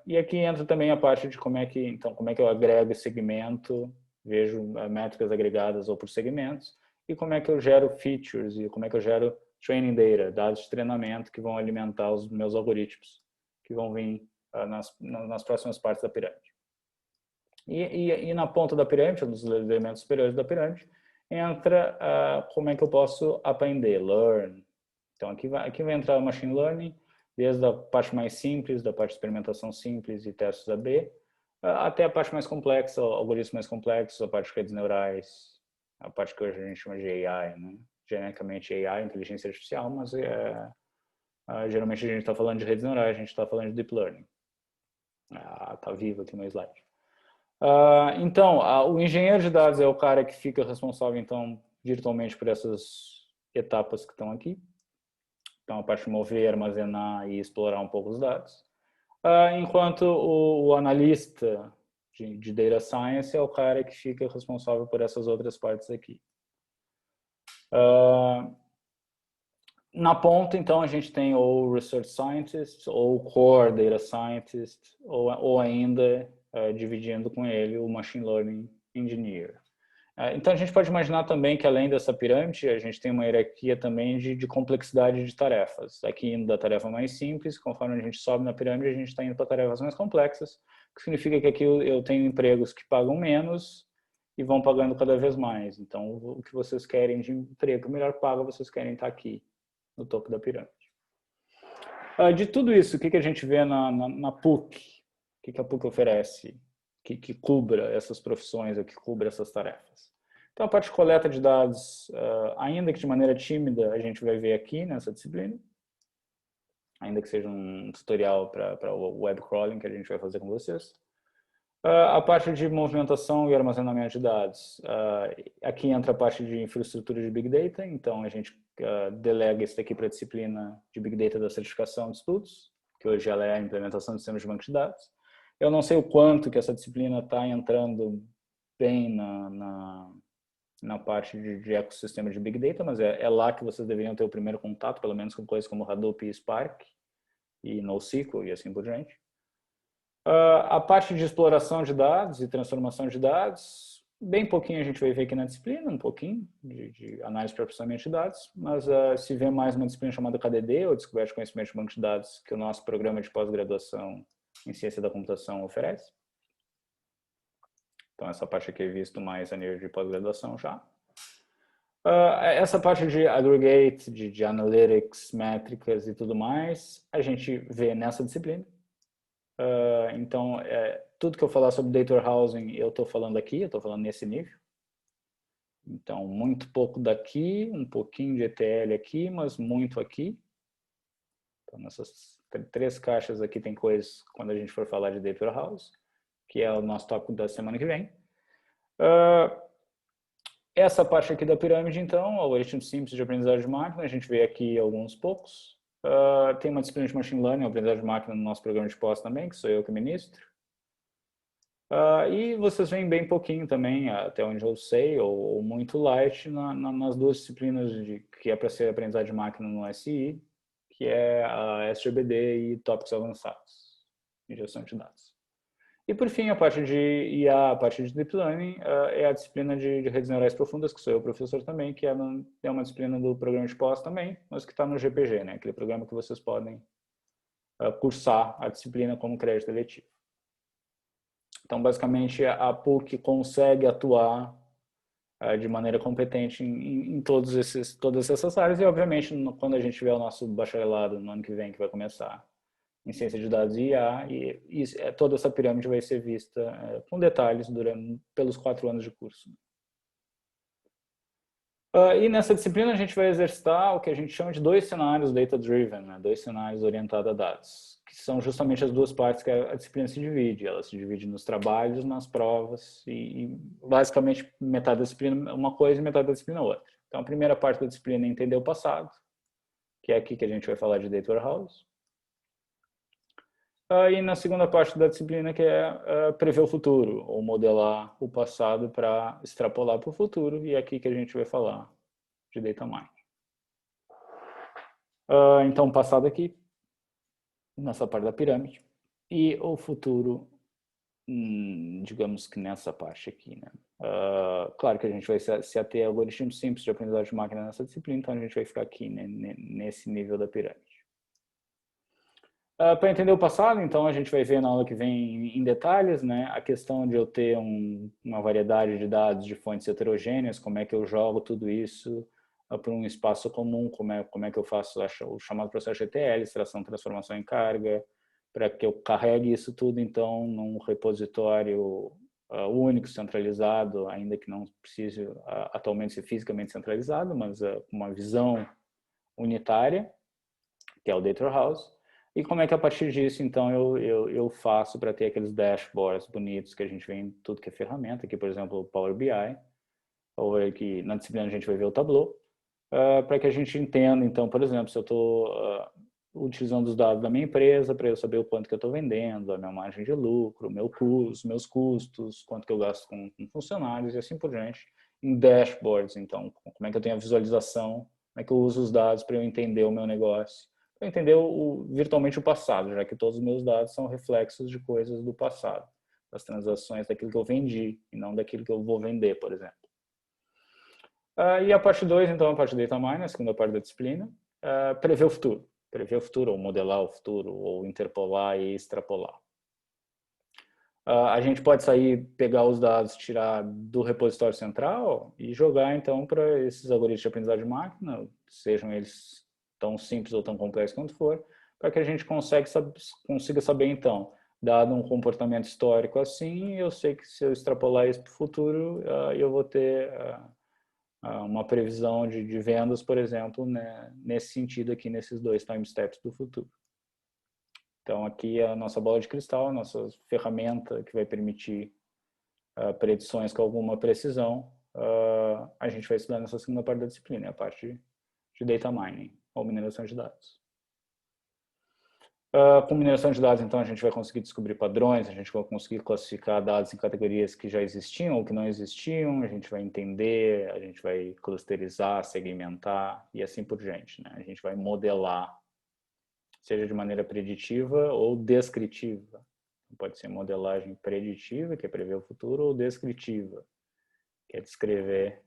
E aqui entra também a parte de como é que eu agrego segmento, vejo métricas agregadas ou por segmentos, e como é que eu gero features e como é que eu gero training data, dados de treinamento que vão alimentar os meus algoritmos, que vão vir nas próximas partes da pirâmide. E na ponta da pirâmide, nos elementos superiores da pirâmide, entra como é que eu posso aprender, learn. Então, aqui vai entrar o machine learning, desde a parte mais simples, da parte de experimentação simples e testes AB, até a parte mais complexa, algoritmos mais complexos, a parte de redes neurais, a parte que hoje a gente chama de AI, né? Genericamente AI, inteligência artificial, mas geralmente a gente está falando de redes neurais, a gente está falando de deep learning. Está vivo aqui no slide. Então, o engenheiro de dados é o cara que fica responsável, então, virtualmente por essas etapas que estão aqui, Então, a parte de mover, armazenar e explorar um pouco os dados. Enquanto o analista de Data Science é o cara que fica responsável por essas outras partes aqui. Na ponta, então, a gente tem ou Research Scientist, ou Core Data Scientist, ou ainda, dividindo com ele, o Machine Learning Engineer. Então, a gente pode imaginar também que, além dessa pirâmide, a gente tem uma hierarquia também de complexidade de tarefas. Aqui, indo da tarefa mais simples, conforme a gente sobe na pirâmide, a gente está indo para tarefas mais complexas, o que significa que aqui eu tenho empregos que pagam menos e vão pagando cada vez mais. Então, o que vocês querem de emprego melhor paga, vocês querem estar aqui no topo da pirâmide. De tudo isso, o que a gente vê na PUC? O que a PUC oferece que cubra essas profissões, ou que cubra essas tarefas? Então, a parte de coleta de dados, ainda que de maneira tímida, a gente vai ver aqui nessa disciplina, ainda que seja um tutorial para o web crawling que a gente vai fazer com vocês. A parte de movimentação e armazenamento de dados. Aqui entra a parte de infraestrutura de Big Data, então a gente delega isso aqui para a disciplina de Big Data da certificação de estudos, que hoje ela é a implementação de sistemas de banco de dados. Eu não sei o quanto que essa disciplina está entrando bem na parte de ecossistema de Big Data, mas é lá que vocês deveriam ter o primeiro contato, pelo menos com coisas como Hadoop e Spark, e NoSQL e assim por diante. A parte de exploração de dados e transformação de dados, bem pouquinho a gente vai ver aqui na disciplina, um pouquinho de análise para processamento de dados, mas se vê mais uma disciplina chamada KDD, ou Descoberta de Conhecimento de Banco de Dados, que o nosso programa de pós-graduação em Ciência da Computação oferece. Então, essa parte aqui é visto mais a nível de pós-graduação já. Essa parte de aggregate, de analytics, métricas e tudo mais, a gente vê nessa disciplina. Então, tudo que eu falar sobre data warehousing, eu estou falando aqui, eu estou falando nesse nível. Então, muito pouco daqui, um pouquinho de ETL aqui, mas muito aqui. Então, nessas 3 caixas aqui tem coisas quando a gente for falar de data warehouse, que é o nosso tópico da semana que vem. Essa parte aqui da pirâmide, então, algoritmos simples de aprendizagem de máquina, a gente vê aqui alguns poucos. Tem uma disciplina de Machine Learning, aprendizagem de máquina no nosso programa de pós também, que sou eu que ministro. E vocês veem bem pouquinho também, até onde eu sei, ou muito light, nas 2 disciplinas que é para ser aprendizagem de máquina no SI, que é a SGBD e tópicos avançados, injeção de dados. E, por fim, a parte de IA, a parte de Deep Learning, é a disciplina de redes neurais profundas, que sou eu professor também, que é uma disciplina do programa de pós também, mas que está no GPG, né? Aquele programa que vocês podem cursar a disciplina como crédito eletivo. Então, basicamente, a PUC consegue atuar de maneira competente em todas essas áreas e, obviamente, quando a gente tiver o nosso bacharelado no ano que vem, que vai começar em ciência de dados e IA, toda essa pirâmide vai ser vista com detalhes pelos 4 anos de curso. E nessa disciplina a gente vai exercitar o que a gente chama de 2 cenários data-driven, né? 2 cenários orientados a dados, que são justamente as 2 partes que a disciplina se divide. Ela se divide nos trabalhos, nas provas, e basicamente metade da disciplina é uma coisa e metade da disciplina é outra. Então a primeira parte da disciplina é entender o passado, que é aqui que a gente vai falar de data warehouse. E na segunda parte da disciplina, que é prever o futuro, ou modelar o passado para extrapolar para o futuro, e é aqui que a gente vai falar de data mining. Então, o passado aqui, nessa parte da pirâmide, e o futuro, digamos que nessa parte aqui, né? Claro que a gente vai se ater a algoritmos simples de aprendizagem de máquina nessa disciplina, então a gente vai ficar aqui, né, nesse nível da pirâmide. Para entender o passado, então, a gente vai ver na aula que vem em detalhes, né, a questão de eu ter uma variedade de dados de fontes heterogêneas, como é que eu jogo tudo isso para um espaço comum, como é que eu faço o chamado processo de ETL, extração, transformação em carga, para que eu carregue isso tudo, então, num repositório único, centralizado, ainda que não precise atualmente ser fisicamente centralizado, mas com uma visão unitária, que é o Data Warehouse. E como é que a partir disso, então, eu faço para ter aqueles dashboards bonitos que a gente vê em tudo que é ferramenta, aqui, por exemplo, o Power BI, ou aqui na disciplina a gente vai ver o Tableau, para que a gente entenda, então, por exemplo, se eu estou utilizando os dados da minha empresa para eu saber o quanto que eu estou vendendo, a minha margem de lucro, meu custo, meus custos, quanto que eu gasto com funcionários e assim por diante, em dashboards, então, como é que eu tenho a visualização, como é que eu uso os dados para eu entender o meu negócio, para eu entender virtualmente o passado, já que todos os meus dados são reflexos de coisas do passado, das transações daquilo que eu vendi e não daquilo que eu vou vender, por exemplo. E a parte 2, então, a parte de Data Mining, a segunda parte da disciplina, prever o futuro. Prever o futuro, ou modelar o futuro, ou interpolar e extrapolar. A gente pode sair, pegar os dados, tirar do repositório central e jogar, então, para esses algoritmos de aprendizagem de máquina, sejam eles tão simples ou tão complexos quanto for, para que a gente consiga saber, então, dado um comportamento histórico assim, eu sei que se eu extrapolar isso para o futuro, eu vou ter uma previsão de vendas, por exemplo, né, nesse sentido aqui, nesses dois time steps do futuro. Então, aqui é a nossa bola de cristal, a nossa ferramenta que vai permitir predições com alguma precisão. A gente vai estudar nessa segunda parte da disciplina, a parte de data mining, ou mineração de dados. Com mineração de dados, então, a gente vai conseguir descobrir padrões, a gente vai conseguir classificar dados em categorias que já existiam ou que não existiam, a gente vai entender, a gente vai clusterizar, segmentar e assim por diante, né? A gente vai modelar, seja de maneira preditiva ou descritiva. Pode ser modelagem preditiva, que é prever o futuro, ou descritiva, que é descrever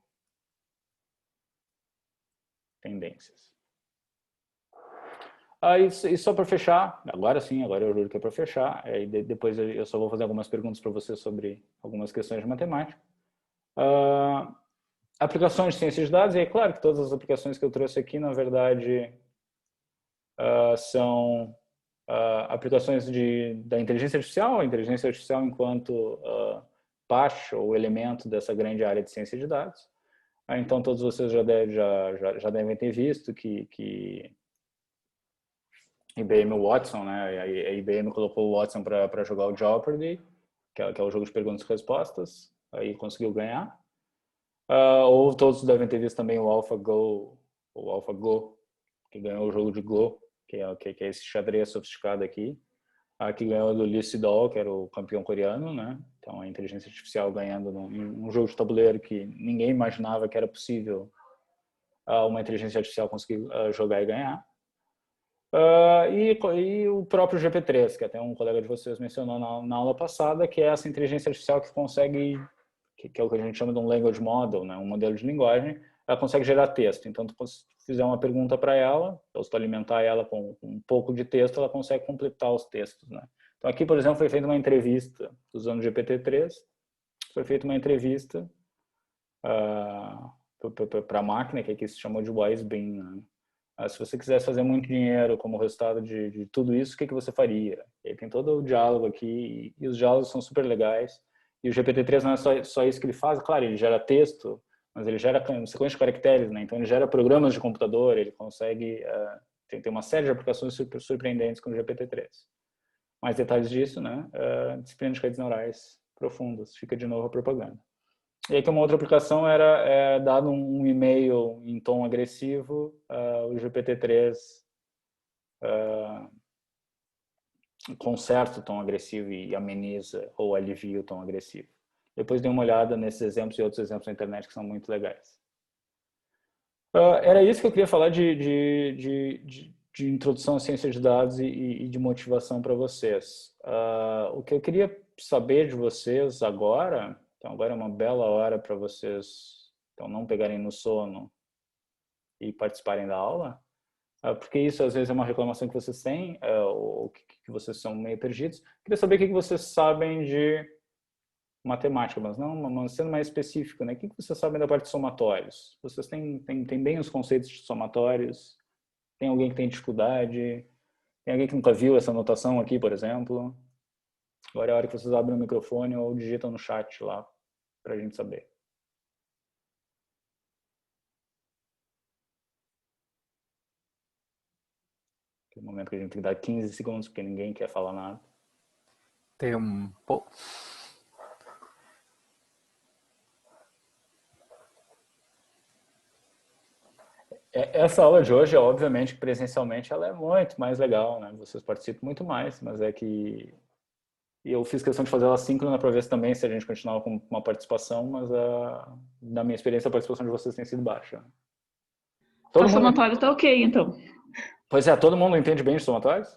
tendências. E só para fechar, agora sim, agora eu juro que é para fechar, depois eu só vou fazer algumas perguntas para você sobre algumas questões de matemática. Aplicações de ciência de dados, e é claro que todas as aplicações que eu trouxe aqui, na verdade, são aplicações da inteligência artificial, a inteligência artificial enquanto parte ou elemento dessa grande área de ciência de dados. Então, todos vocês já devem ter visto que IBM Watson, né? A IBM colocou o Watson para jogar o Jeopardy, que é o jogo de perguntas e respostas, aí conseguiu ganhar. Ou todos devem ter visto também o AlphaGo, que ganhou o jogo de Go, que é esse xadrez sofisticado aqui, que ganhou do Lee Sedol, que era o campeão coreano, né? Então, a inteligência artificial ganhando num jogo de tabuleiro que ninguém imaginava que era possível uma inteligência artificial conseguir jogar e ganhar. E o próprio GP3, que até um colega de vocês mencionou na aula passada, que é essa inteligência artificial que consegue, que é o que a gente chama de um language model, né? Um modelo de linguagem, ela consegue gerar texto. Então, se fizer uma pergunta para ela, ou se tu alimentar ela com um pouco de texto, ela consegue completar os textos, né? Então, aqui, por exemplo, foi feita uma entrevista, usando o GPT-3, foi feita uma entrevista para a máquina, que aqui se chamou de Wise Bean, né? Se você quisesse fazer muito dinheiro como resultado de tudo isso, o que você faria? E aí tem todo o diálogo aqui, e os diálogos são super legais. E o GPT-3 não é só isso que ele faz, claro, ele gera texto, mas ele gera sequência de caracteres, né? Então ele gera programas de computador, ele consegue... tem uma série de aplicações surpreendentes com o GPT-3. Mais detalhes disso, né? Disciplina de redes neurais profundas. Fica de novo a propaganda. E aí que uma outra aplicação era dado um e-mail em tom agressivo, o GPT-3 conserta o tom agressivo e ameniza ou alivia o tom agressivo. Depois dê uma olhada nesses exemplos e outros exemplos na internet que são muito legais. Era isso que eu queria falar de introdução à ciência de dados e de motivação para vocês. O que eu queria saber de vocês agora, então agora é uma bela hora para vocês então, não pegarem no sono e participarem da aula, porque isso às vezes é uma reclamação que vocês têm, ou que vocês são meio perdidos. Queria saber o que vocês sabem de matemática, mas sendo mais específico, né? O que vocês sabem da parte de somatórios? Vocês têm bem os conceitos de somatórios? Tem alguém que tem dificuldade? Tem alguém que nunca viu essa notação aqui, por exemplo? Agora é a hora que vocês abrem o microfone ou digitam no chat lá, para a gente saber. Tem um momento que a gente tem que dar 15 segundos, porque ninguém quer falar nada. Tempo. Essa aula de hoje, obviamente, presencialmente, ela é muito mais legal, né? Vocês participam muito mais, mas é que eu fiz questão de fazer ela síncrona para ver se também se a gente continuava com uma participação, mas na minha experiência a participação de vocês tem sido baixa. A Todo mundo, somatória tá ok, então. pois é, todo mundo entende bem de somatórios?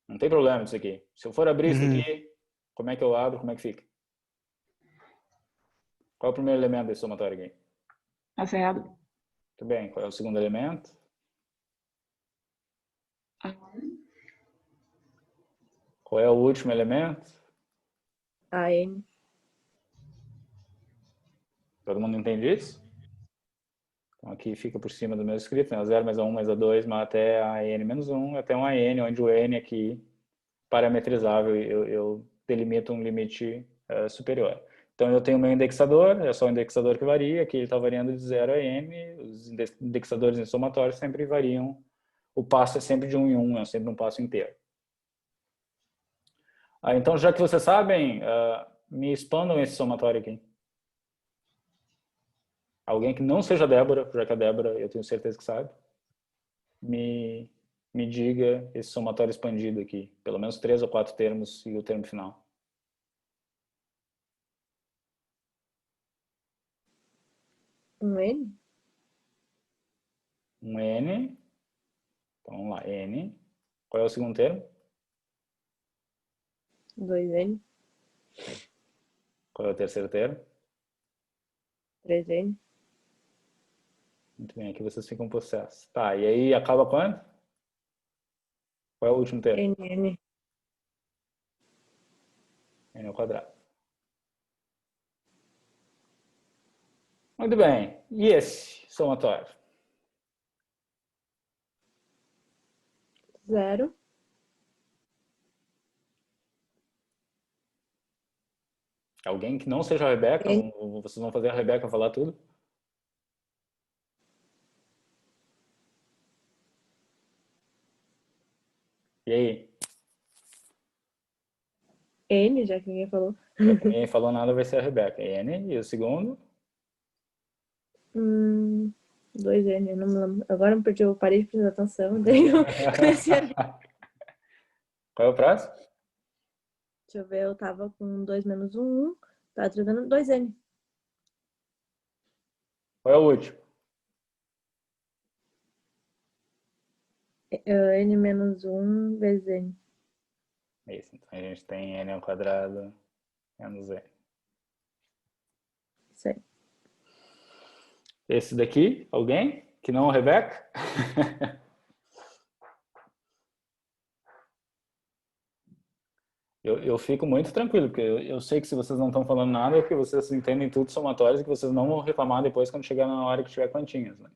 Não tem problema disso aqui. Se eu for abrir isso Uhum. aqui, como é que eu abro, como é que fica? Qual é o primeiro elemento desse somatório aqui? Acerrado. Tudo bem, qual é o segundo elemento? Qual é o último elemento? AN. Todo mundo entende isso? Então aqui fica por cima do meu escrito, né? 0 mais A1 mais A2, mas até a n menos 1, até um AN, onde o n aqui, parametrizável, eu delimito um limite superior. Então eu tenho o meu indexador, é só o indexador que varia, aqui ele está variando de 0 a n, os indexadores em somatório sempre variam, o passo é sempre de 1 em 1, é sempre um passo inteiro. Então já que vocês sabem, me expandam esse somatório aqui. Alguém que não seja a Débora, já que a Débora eu tenho certeza que sabe, me diga esse somatório expandido aqui. Pelo menos 3 ou 4 termos e o termo final. Um N? Um N. Então vamos lá, N. Qual é o segundo termo? 2N? Qual é o terceiro termo? 3N? Muito bem, aqui vocês ficam possessos. Tá, e aí acaba quando? Qual é o último termo? NN? N ao quadrado. Muito bem. E esse somatório? 0. Alguém que não seja a Rebeca? N. Vocês vão fazer a Rebeca falar tudo? E aí? N, já que ninguém falou. Já que ninguém falou nada, vai ser a Rebeca. N. E o segundo? 2N, eu não me lembro. Agora eu parei de prestar atenção, daí eu comecei a... Qual é o próximo? Deixa eu ver, eu tava com 2 menos 1, tava trocando 2N. Qual é o último? N menos 1 vezes N. Isso, então a gente tem N ao quadrado menos N. Isso aí. Esse daqui, alguém? Que não a Rebeca? Eu fico muito tranquilo, porque eu sei que se vocês não estão falando nada, é porque vocês entendem tudo somatórios e que vocês não vão reclamar depois quando chegar na hora que tiver continhas, né?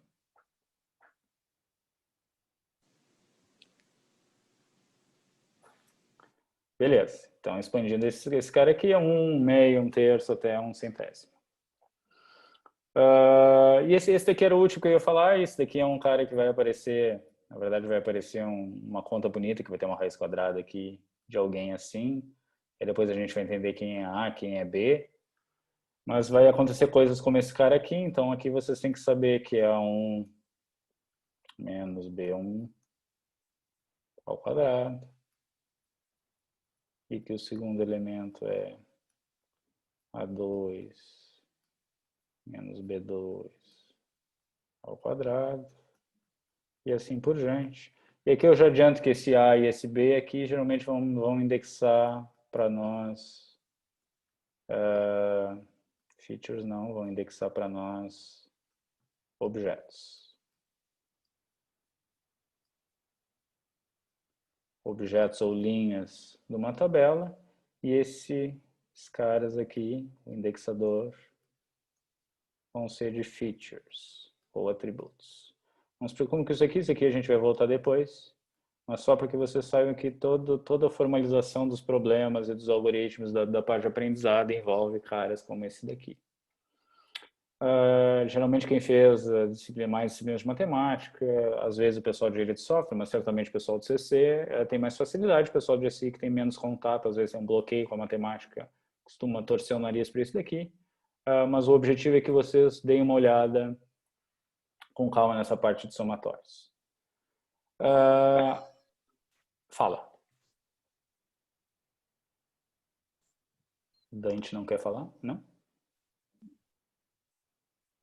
Beleza. Então, expandindo esse cara aqui é 1/6, 1/3 até 1/100. E esse daqui era o último que eu ia falar. Esse daqui é um cara que vai aparecer, na verdade vai aparecer uma conta bonita, que vai ter uma raiz quadrada aqui de alguém assim. E depois a gente vai entender quem é A, quem é B. Mas vai acontecer coisas como esse cara aqui. Então aqui vocês têm que saber que é 1 menos B1 ao quadrado. E que o segundo elemento é A2 menos B2 ao quadrado. E assim por diante. E aqui eu já adianto que esse A e esse B aqui geralmente vão indexar para nós features, não, vão indexar para nós objetos. Objetos ou linhas de uma tabela. E esses caras aqui, o indexador, vão ser de features ou atributos. Não se preocupe com isso aqui a gente vai voltar depois. Mas só para que vocês saibam que toda a formalização dos problemas e dos algoritmos da parte de aprendizado envolve caras como esse daqui. Geralmente quem fez mais disciplinas de matemática, às vezes o pessoal de engenharia de software, mas certamente o pessoal do CC tem mais facilidade, o pessoal de SI que tem menos contato, às vezes tem um bloqueio com a matemática, costuma torcer o nariz para isso daqui. Mas o objetivo é que vocês deem uma olhada com calma nessa parte de somatórios. Fala. Dante não quer falar? Não?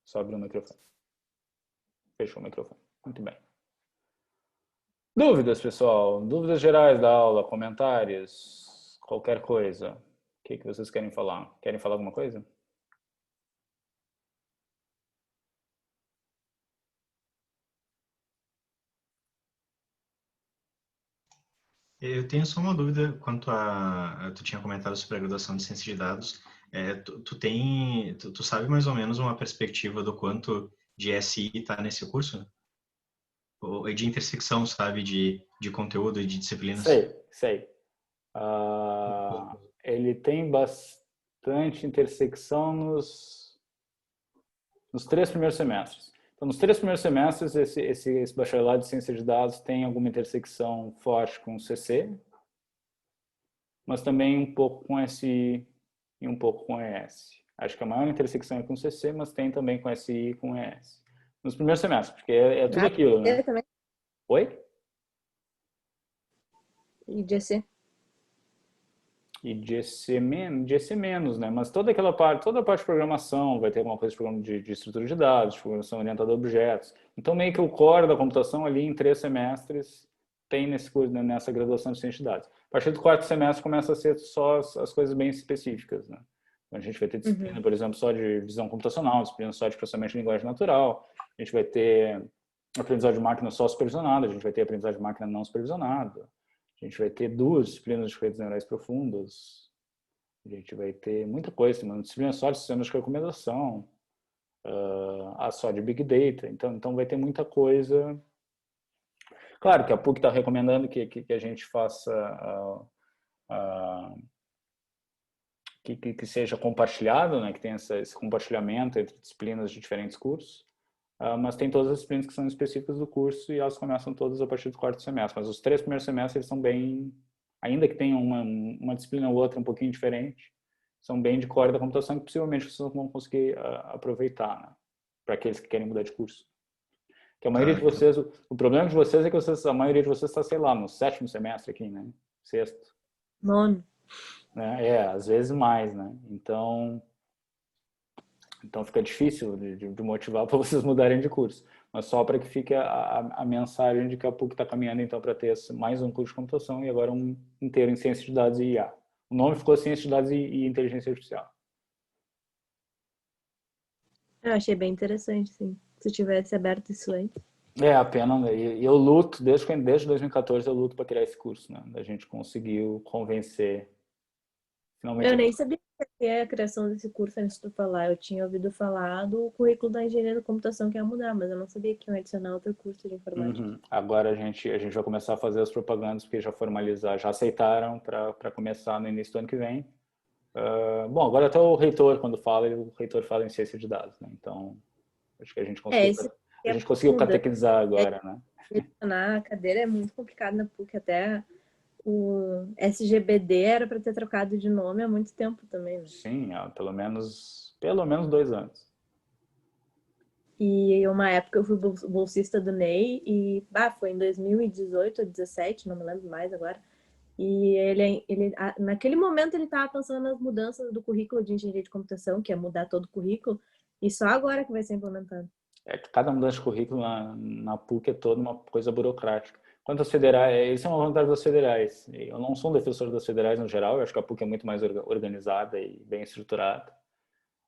Só abriu o microfone. Fechou o microfone. Muito bem. Dúvidas, pessoal? Dúvidas gerais da aula? Comentários? Qualquer coisa? O que vocês querem falar? Querem falar alguma coisa? Eu tenho só uma dúvida quanto tu tinha comentado sobre a graduação de ciência de dados. Tu sabe mais ou menos uma perspectiva do quanto de SI está nesse curso? Ou de intersecção, sabe, de conteúdo e de disciplinas? Sei. Ele tem bastante intersecção nos 3 primeiros semestres. Então, nos 3 primeiros semestres, esse bacharelado de ciência de dados tem alguma intersecção forte com o CC, mas também um pouco com SI e um pouco com ES. Acho que a maior intersecção é com o CC, mas tem também com SI e com ES. Nos primeiros semestres, porque é tudo aquilo, né? Também. Oi? E GC. E GC menos, né? Mas toda a parte de programação, vai ter alguma coisa de programa de estrutura de dados, de programação orientada a objetos. Então, meio que o core da computação ali em 3 semestres tem nessa graduação de ciência de dados. A partir do 4º semestre começa a ser só as coisas bem específicas, né? Então, a gente vai ter disciplina, por exemplo, só de visão computacional, disciplina só de processamento de linguagem natural, a gente vai ter aprendizagem de máquina só supervisionada, a gente vai ter aprendizagem de máquina não supervisionada. A gente vai ter 2 disciplinas de redes neurais profundas. A gente vai ter muita coisa, uma disciplina só de sistemas de recomendação, só de Big Data. Então vai ter muita coisa. Claro que a PUC está recomendando que a gente faça que seja compartilhado, né? Que tenha esse compartilhamento entre disciplinas de diferentes cursos. Mas tem todas as disciplinas que são específicas do curso e elas começam todas a partir do 4º semestre. Mas os 3 primeiros semestres eles são bem, ainda que tenham uma disciplina ou outra um pouquinho diferente, são bem de core da computação que possivelmente vocês vão conseguir aproveitar, né? Para aqueles que querem mudar de curso. Que a maioria de vocês, o problema de vocês é que a maioria de vocês está, sei lá, no 7º semestre aqui, né? 6º. 9º. Às vezes mais, né? Então fica difícil de motivar para vocês mudarem de curso. Mas só para que fique a mensagem de que a PUC está caminhando então para ter mais um curso de computação e agora um inteiro em ciência de dados e IA. O nome ficou ciência de dados e inteligência artificial. Eu achei bem interessante, sim. Se tivesse aberto isso antes. É a pena, né? Eu luto, desde 2014 eu luto para criar esse curso, né? A gente conseguiu convencer. Finalmente. Eu nem sabia que a criação desse curso antes de tu falar. Eu tinha ouvido falar do currículo da engenharia da computação que ia mudar, mas eu não sabia que ia adicionar outro curso de informática. Agora a gente vai começar a fazer as propagandas, porque já aceitaram para começar no início do ano que vem. Bom, agora até o reitor, quando fala, o reitor fala em ciência de dados, né? Então, acho que a gente conseguiu catequizar agora, né? A cadeira é muito complicado na PUC, até o SGBD era para ter trocado de nome há muito tempo também, né? Sim, pelo menos 2 anos. E uma época eu fui bolsista do NEI e foi em 2018 ou 2017, não me lembro mais agora. E naquele momento ele estava pensando nas mudanças do currículo de engenharia de computação, que é mudar todo o currículo, e só agora que vai ser implementado. Cada mudança de currículo na PUC é toda uma coisa burocrática. Quanto às federais, isso é uma vantagem das federais. Eu não sou um defensor das federais no geral, eu acho que a PUC é muito mais organizada e bem estruturada.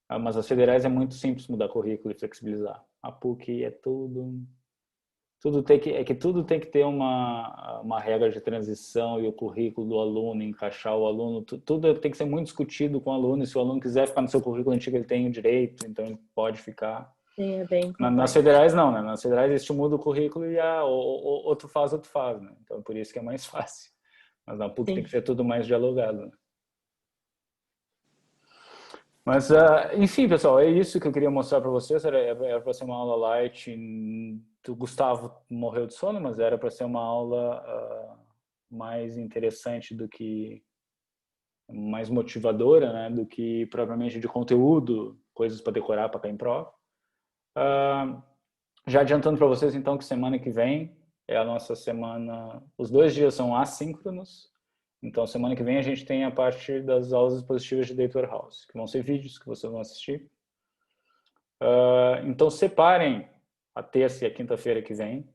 Mas as federais é muito simples mudar currículo e flexibilizar. A PUC é tudo tem que ter uma regra de transição e o currículo do aluno, encaixar o aluno, tudo tem que ser muito discutido com o aluno, e se o aluno quiser ficar no seu currículo antigo, ele tem o direito, então ele pode ficar. Sim, é bem Nas federais não, né? Nas federais eles te mudam o currículo e ou tu faz, né? Então por isso que é mais fácil. Mas na PUC tem que ser tudo mais dialogado, né? Mas, enfim, pessoal, é isso que eu queria mostrar para vocês. Era para ser uma aula light. O Gustavo morreu de sono, mas era para ser uma aula mais interessante do que mais motivadora, né? Do que propriamente de conteúdo, coisas para decorar para cair em prova. Já adiantando para vocês, então, que semana que vem é a nossa semana... Os 2 dias são assíncronos. Então, semana que vem a gente tem a parte das aulas expositivas de Data Warehouse, que vão ser vídeos que vocês vão assistir. Então, separem a terça e a quinta-feira que vem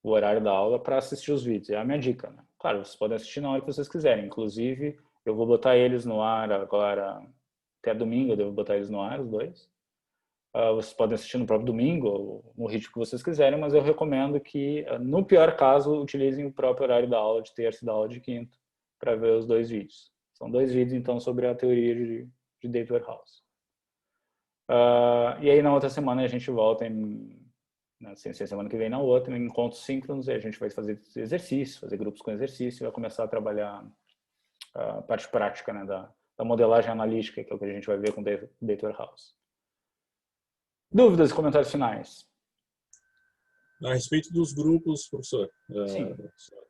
o horário da aula para assistir os vídeos. É a minha dica, né? Claro, vocês podem assistir na hora que vocês quiserem. Inclusive, eu vou botar eles no ar agora, até domingo eu devo botar eles no ar, os 2. Vocês podem assistir no próprio domingo, ou no ritmo que vocês quiserem, mas eu recomendo que, no pior caso, utilizem o próprio horário da aula de terça e da aula de quinta para ver os 2 vídeos. São 2 vídeos, então, sobre a teoria de Data Warehouse. E aí, na outra semana, a gente volta sem ser semana que vem, na outra, em encontros síncronos, e a gente vai fazer exercícios, fazer grupos com exercício, e vai começar a trabalhar a parte prática, né, da modelagem analítica, que é o que a gente vai ver com Data Warehouse. Dúvidas e comentários finais? A respeito dos grupos, professor, Sim.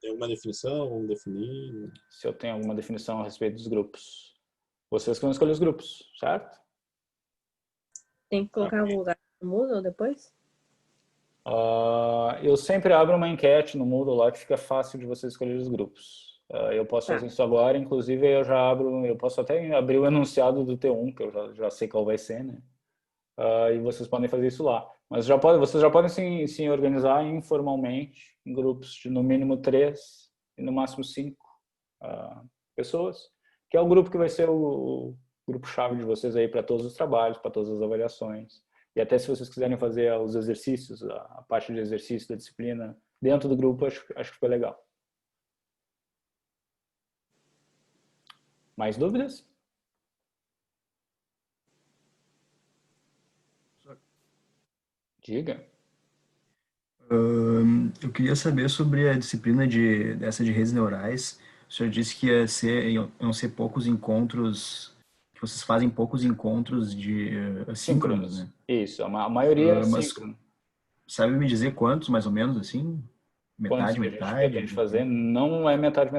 tem alguma definição, vamos definir? Se eu tenho alguma definição a respeito dos grupos. Vocês que vão escolher os grupos, certo? Tem que colocar o lugar no Moodle depois? Eu sempre abro uma enquete no Moodle lá que fica fácil de você escolher os grupos. Eu posso fazer isso agora, inclusive eu posso até abrir o enunciado do T1, que eu já sei qual vai ser, né? E vocês podem fazer isso lá. Mas vocês já podem se organizar informalmente em grupos de no mínimo 3 e no máximo 5 pessoas, que é o grupo que vai ser o grupo-chave de vocês aí para todos os trabalhos, para todas as avaliações. E até se vocês quiserem fazer os exercícios, a parte de exercício da disciplina, dentro do grupo, acho que foi legal. Mais dúvidas? Diga. Eu queria saber sobre a disciplina dessa de redes neurais. O senhor disse que iam ser poucos encontros, que vocês fazem poucos encontros de assíncronos, né? Isso, a maioria é Mas síncrono. sabe me dizer quantos, mais ou menos, assim? Quantos Metade, que a gente metade? pretende fazer? Não é metade,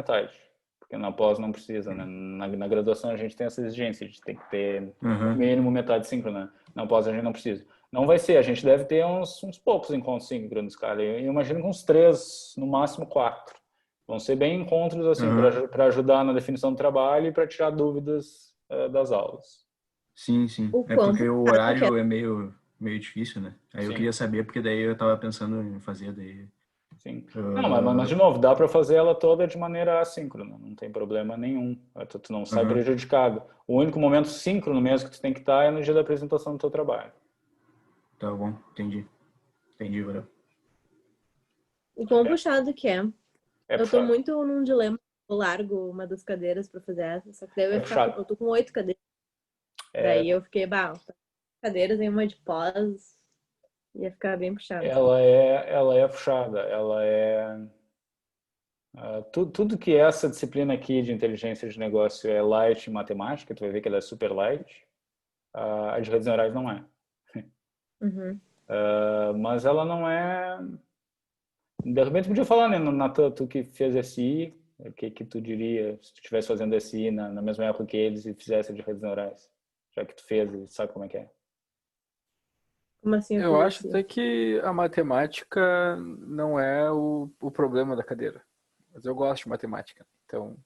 porque na pós não precisa, né? Na graduação a gente tem essa exigência, a gente tem que ter no mínimo metade síncrona. Na pós a gente não precisa. Não vai ser, a gente deve ter uns poucos encontros síncronos, cara. Eu imagino que uns 3, no máximo 4. Vão ser bem encontros assim para ajudar na definição do trabalho e para tirar dúvidas das aulas. Sim. É porque o horário é meio difícil, né? Aí Sim. Eu queria saber, porque daí eu tava pensando em fazer daí. Sim. Não, mas de novo, dá para fazer ela toda de maneira assíncrona, não tem problema nenhum. Tu não sai prejudicado. O único momento síncrono mesmo que tu tem que estar é no dia da apresentação do teu trabalho. Tá bom, entendi, Varão. O quão puxado que é. Eu tô puxado. muito num dilema. Eu largo uma das cadeiras para fazer essa, só que daí eu tô com 8 cadeiras. Daí eu fiquei, cadeiras em uma de pós, ia ficar bem puxado. Ela é puxada, tudo que essa disciplina aqui de inteligência de negócio é light em matemática, tu vai ver que ela é super light, a de redes neurais não é. Mas ela não é... De repente podia falar, né, Natan, tu que fez SI, o que tu diria se tu estivesse fazendo SI na mesma época que eles e fizesse de redes neurais? Já que tu fez e sabe como é que é. Como assim? Eu acho até que a matemática não é o problema da cadeira. Mas eu gosto de matemática. Então,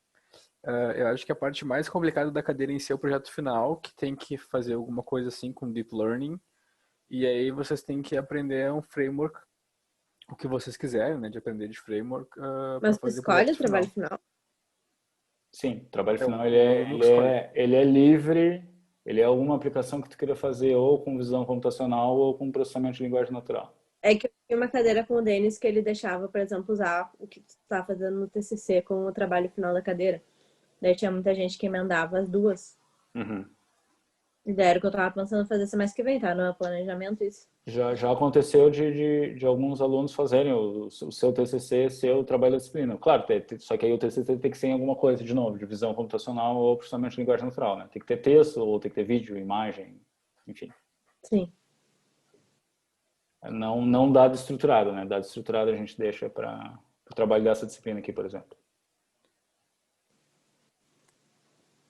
eu acho que a parte mais complicada da cadeira em si é o projeto final, que tem que fazer alguma coisa assim com Deep Learning. E aí vocês têm que aprender um framework, o que vocês quiserem, né, de aprender de framework. Mas tu escolhe o trabalho final? Sim, o trabalho final ele é livre. Ele é alguma aplicação que tu queira fazer ou com visão computacional ou com processamento de linguagem natural. É que eu tinha uma cadeira com o Denis que ele deixava, por exemplo, usar o que tu tá fazendo no TCC com o trabalho final da cadeira. Daí tinha muita gente que emendava as duas. E daí era o que eu tava pensando em fazer semestre que vem, tá? No meu planejamento isso. Já aconteceu de alguns alunos fazerem o seu TCC ser o trabalho da disciplina. Claro, só que aí o TCC tem que ser em alguma coisa, de novo, de visão computacional ou processamento de linguagem natural, né? Tem que ter texto, ou tem que ter vídeo, imagem, enfim. Sim. Não dado estruturado, né? Dado estruturado a gente deixa para o trabalho dessa disciplina aqui, por exemplo.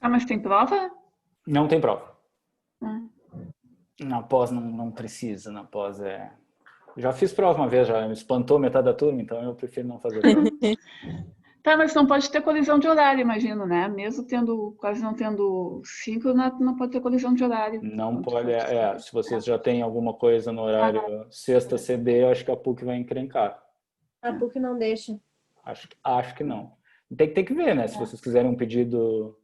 Mas tem prova? Não tem prova. Na pós não precisa, na pós Já fiz prova uma vez, já me espantou metade da turma, então eu prefiro não fazer prova. Tá, mas não pode ter colisão de horário, imagino, né? Mesmo tendo, quase não tendo síncrona, não pode ter colisão de horário. Não Quando tu pode, for se vocês já têm alguma coisa no horário sexta CD, eu acho que a PUC vai encrencar. A PUC não deixa. Acho que não. Tem que ver, né? Se vocês quiserem um pedido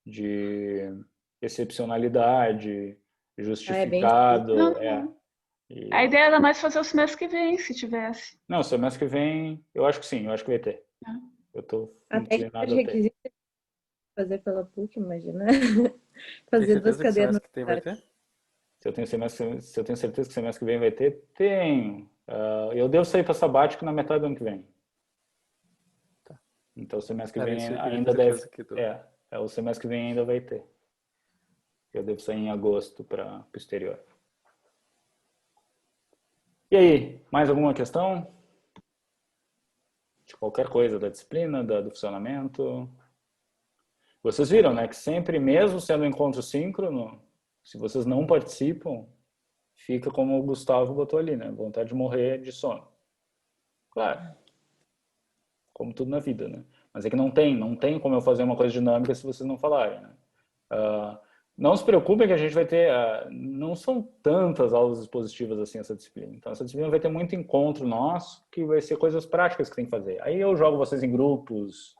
de excepcionalidade, justificado, Não. E- A ideia era mais fazer o semestre que vem, se tivesse. Não, semestre que vem, eu acho que sim, eu acho que vai ter. Eu tô Até que inclinado os a ter. requisitos fazer pela PUC, imagina. Tem Fazer duas certeza que cadeiras semestre que tem vai ter? Se eu tenho certeza que semestre que vem vai ter, tenho. Eu devo sair para sabático na metade do ano que vem. Tá. Então o semestre que Era vem isso que eu queria ainda ter deve. certeza que tu- O semestre que vem ainda vai ter. Eu devo sair em agosto para o exterior. E aí, mais alguma questão? De qualquer coisa da disciplina, do funcionamento? Vocês viram, né, que sempre, mesmo sendo um encontro síncrono, se vocês não participam, fica como o Gustavo botou ali, né? Vontade de morrer de sono. Claro. Como tudo na vida, né? Mas é que não tem como eu fazer uma coisa dinâmica se vocês não falarem, né? Não se preocupem que a gente vai ter, não são tantas aulas expositivas assim essa disciplina. Então essa disciplina vai ter muito encontro nosso, que vai ser coisas práticas que tem que fazer. Aí eu jogo vocês em grupos,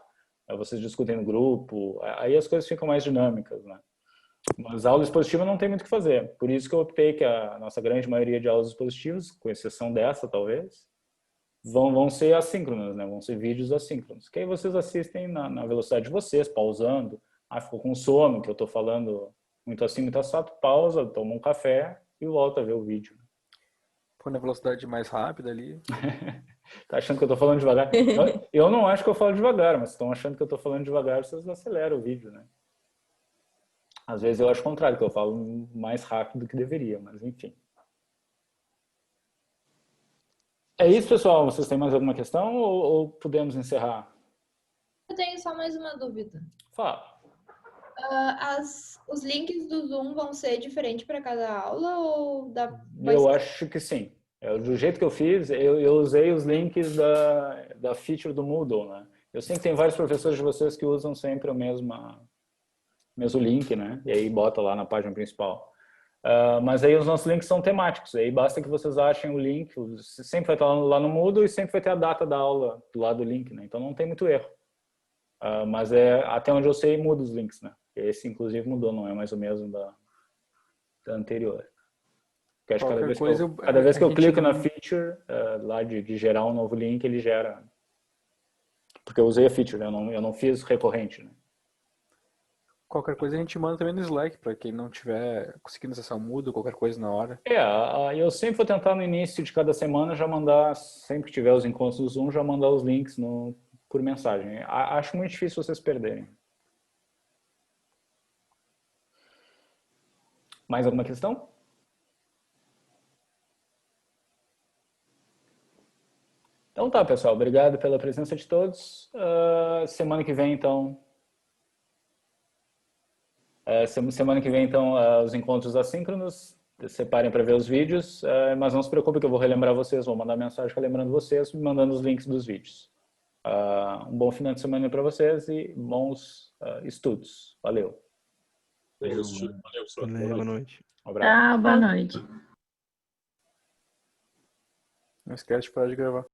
vocês discutem no grupo, aí as coisas ficam mais dinâmicas, né? Mas a aula expositiva não tem muito o que fazer. Por isso que eu optei que a nossa grande maioria de aulas expositivas, com exceção dessa talvez, vão ser assíncronas, né? Vão ser vídeos assíncronos. Que aí vocês assistem na velocidade de vocês, pausando. Ficou com sono, que eu estou falando muito assim, muito assado, pausa, toma um café e volta a ver o vídeo. Põe na velocidade mais rápida ali. Tá achando que eu tô falando devagar? Eu não acho que eu falo devagar, mas estão achando que eu tô falando devagar, vocês aceleram o vídeo, né? Às vezes eu acho o contrário, que eu falo mais rápido do que deveria, mas enfim. É isso, pessoal. Vocês têm mais alguma questão ou podemos encerrar? Eu tenho só mais uma dúvida. Fala. Os links do Zoom vão ser diferentes para cada aula ou Eu acho que sim. Do jeito que eu fiz, eu usei os links da feature do Moodle, né? Eu sei que tem vários professores de vocês que usam sempre o mesmo link, né? E aí bota lá na página principal. Mas aí os nossos links são temáticos. Aí basta que vocês achem o link. Sempre vai estar lá no Moodle e sempre vai ter a data da aula do lado do link, né? Então não tem muito erro. Mas até onde eu sei, muda os links, né? Esse, inclusive, mudou, não é mais o mesmo da anterior. Porque acho que cada vez que eu clico na feature, lá de gerar um novo link, ele gera. Porque eu usei a feature, né? Eu não fiz recorrente, né? Qualquer coisa a gente manda também no Slack, para quem não tiver conseguindo acessar o Moodle, qualquer coisa na hora. Eu sempre vou tentar no início de cada semana já mandar, sempre que tiver os encontros do Zoom, já mandar os links por mensagem. Acho muito difícil vocês perderem. Mais alguma questão? Então tá, pessoal. Obrigado pela presença de todos. Semana que vem, então... semana que vem, então, os encontros assíncronos. Separem para ver os vídeos. Mas não se preocupe que eu vou relembrar vocês. Vou mandar mensagem relembrando vocês, mandando os links dos vídeos. Um bom final de semana para vocês e bons estudos. Valeu. Valeu, pessoal. Boa noite. Um abraço. Boa noite. Não esquece de parar de gravar.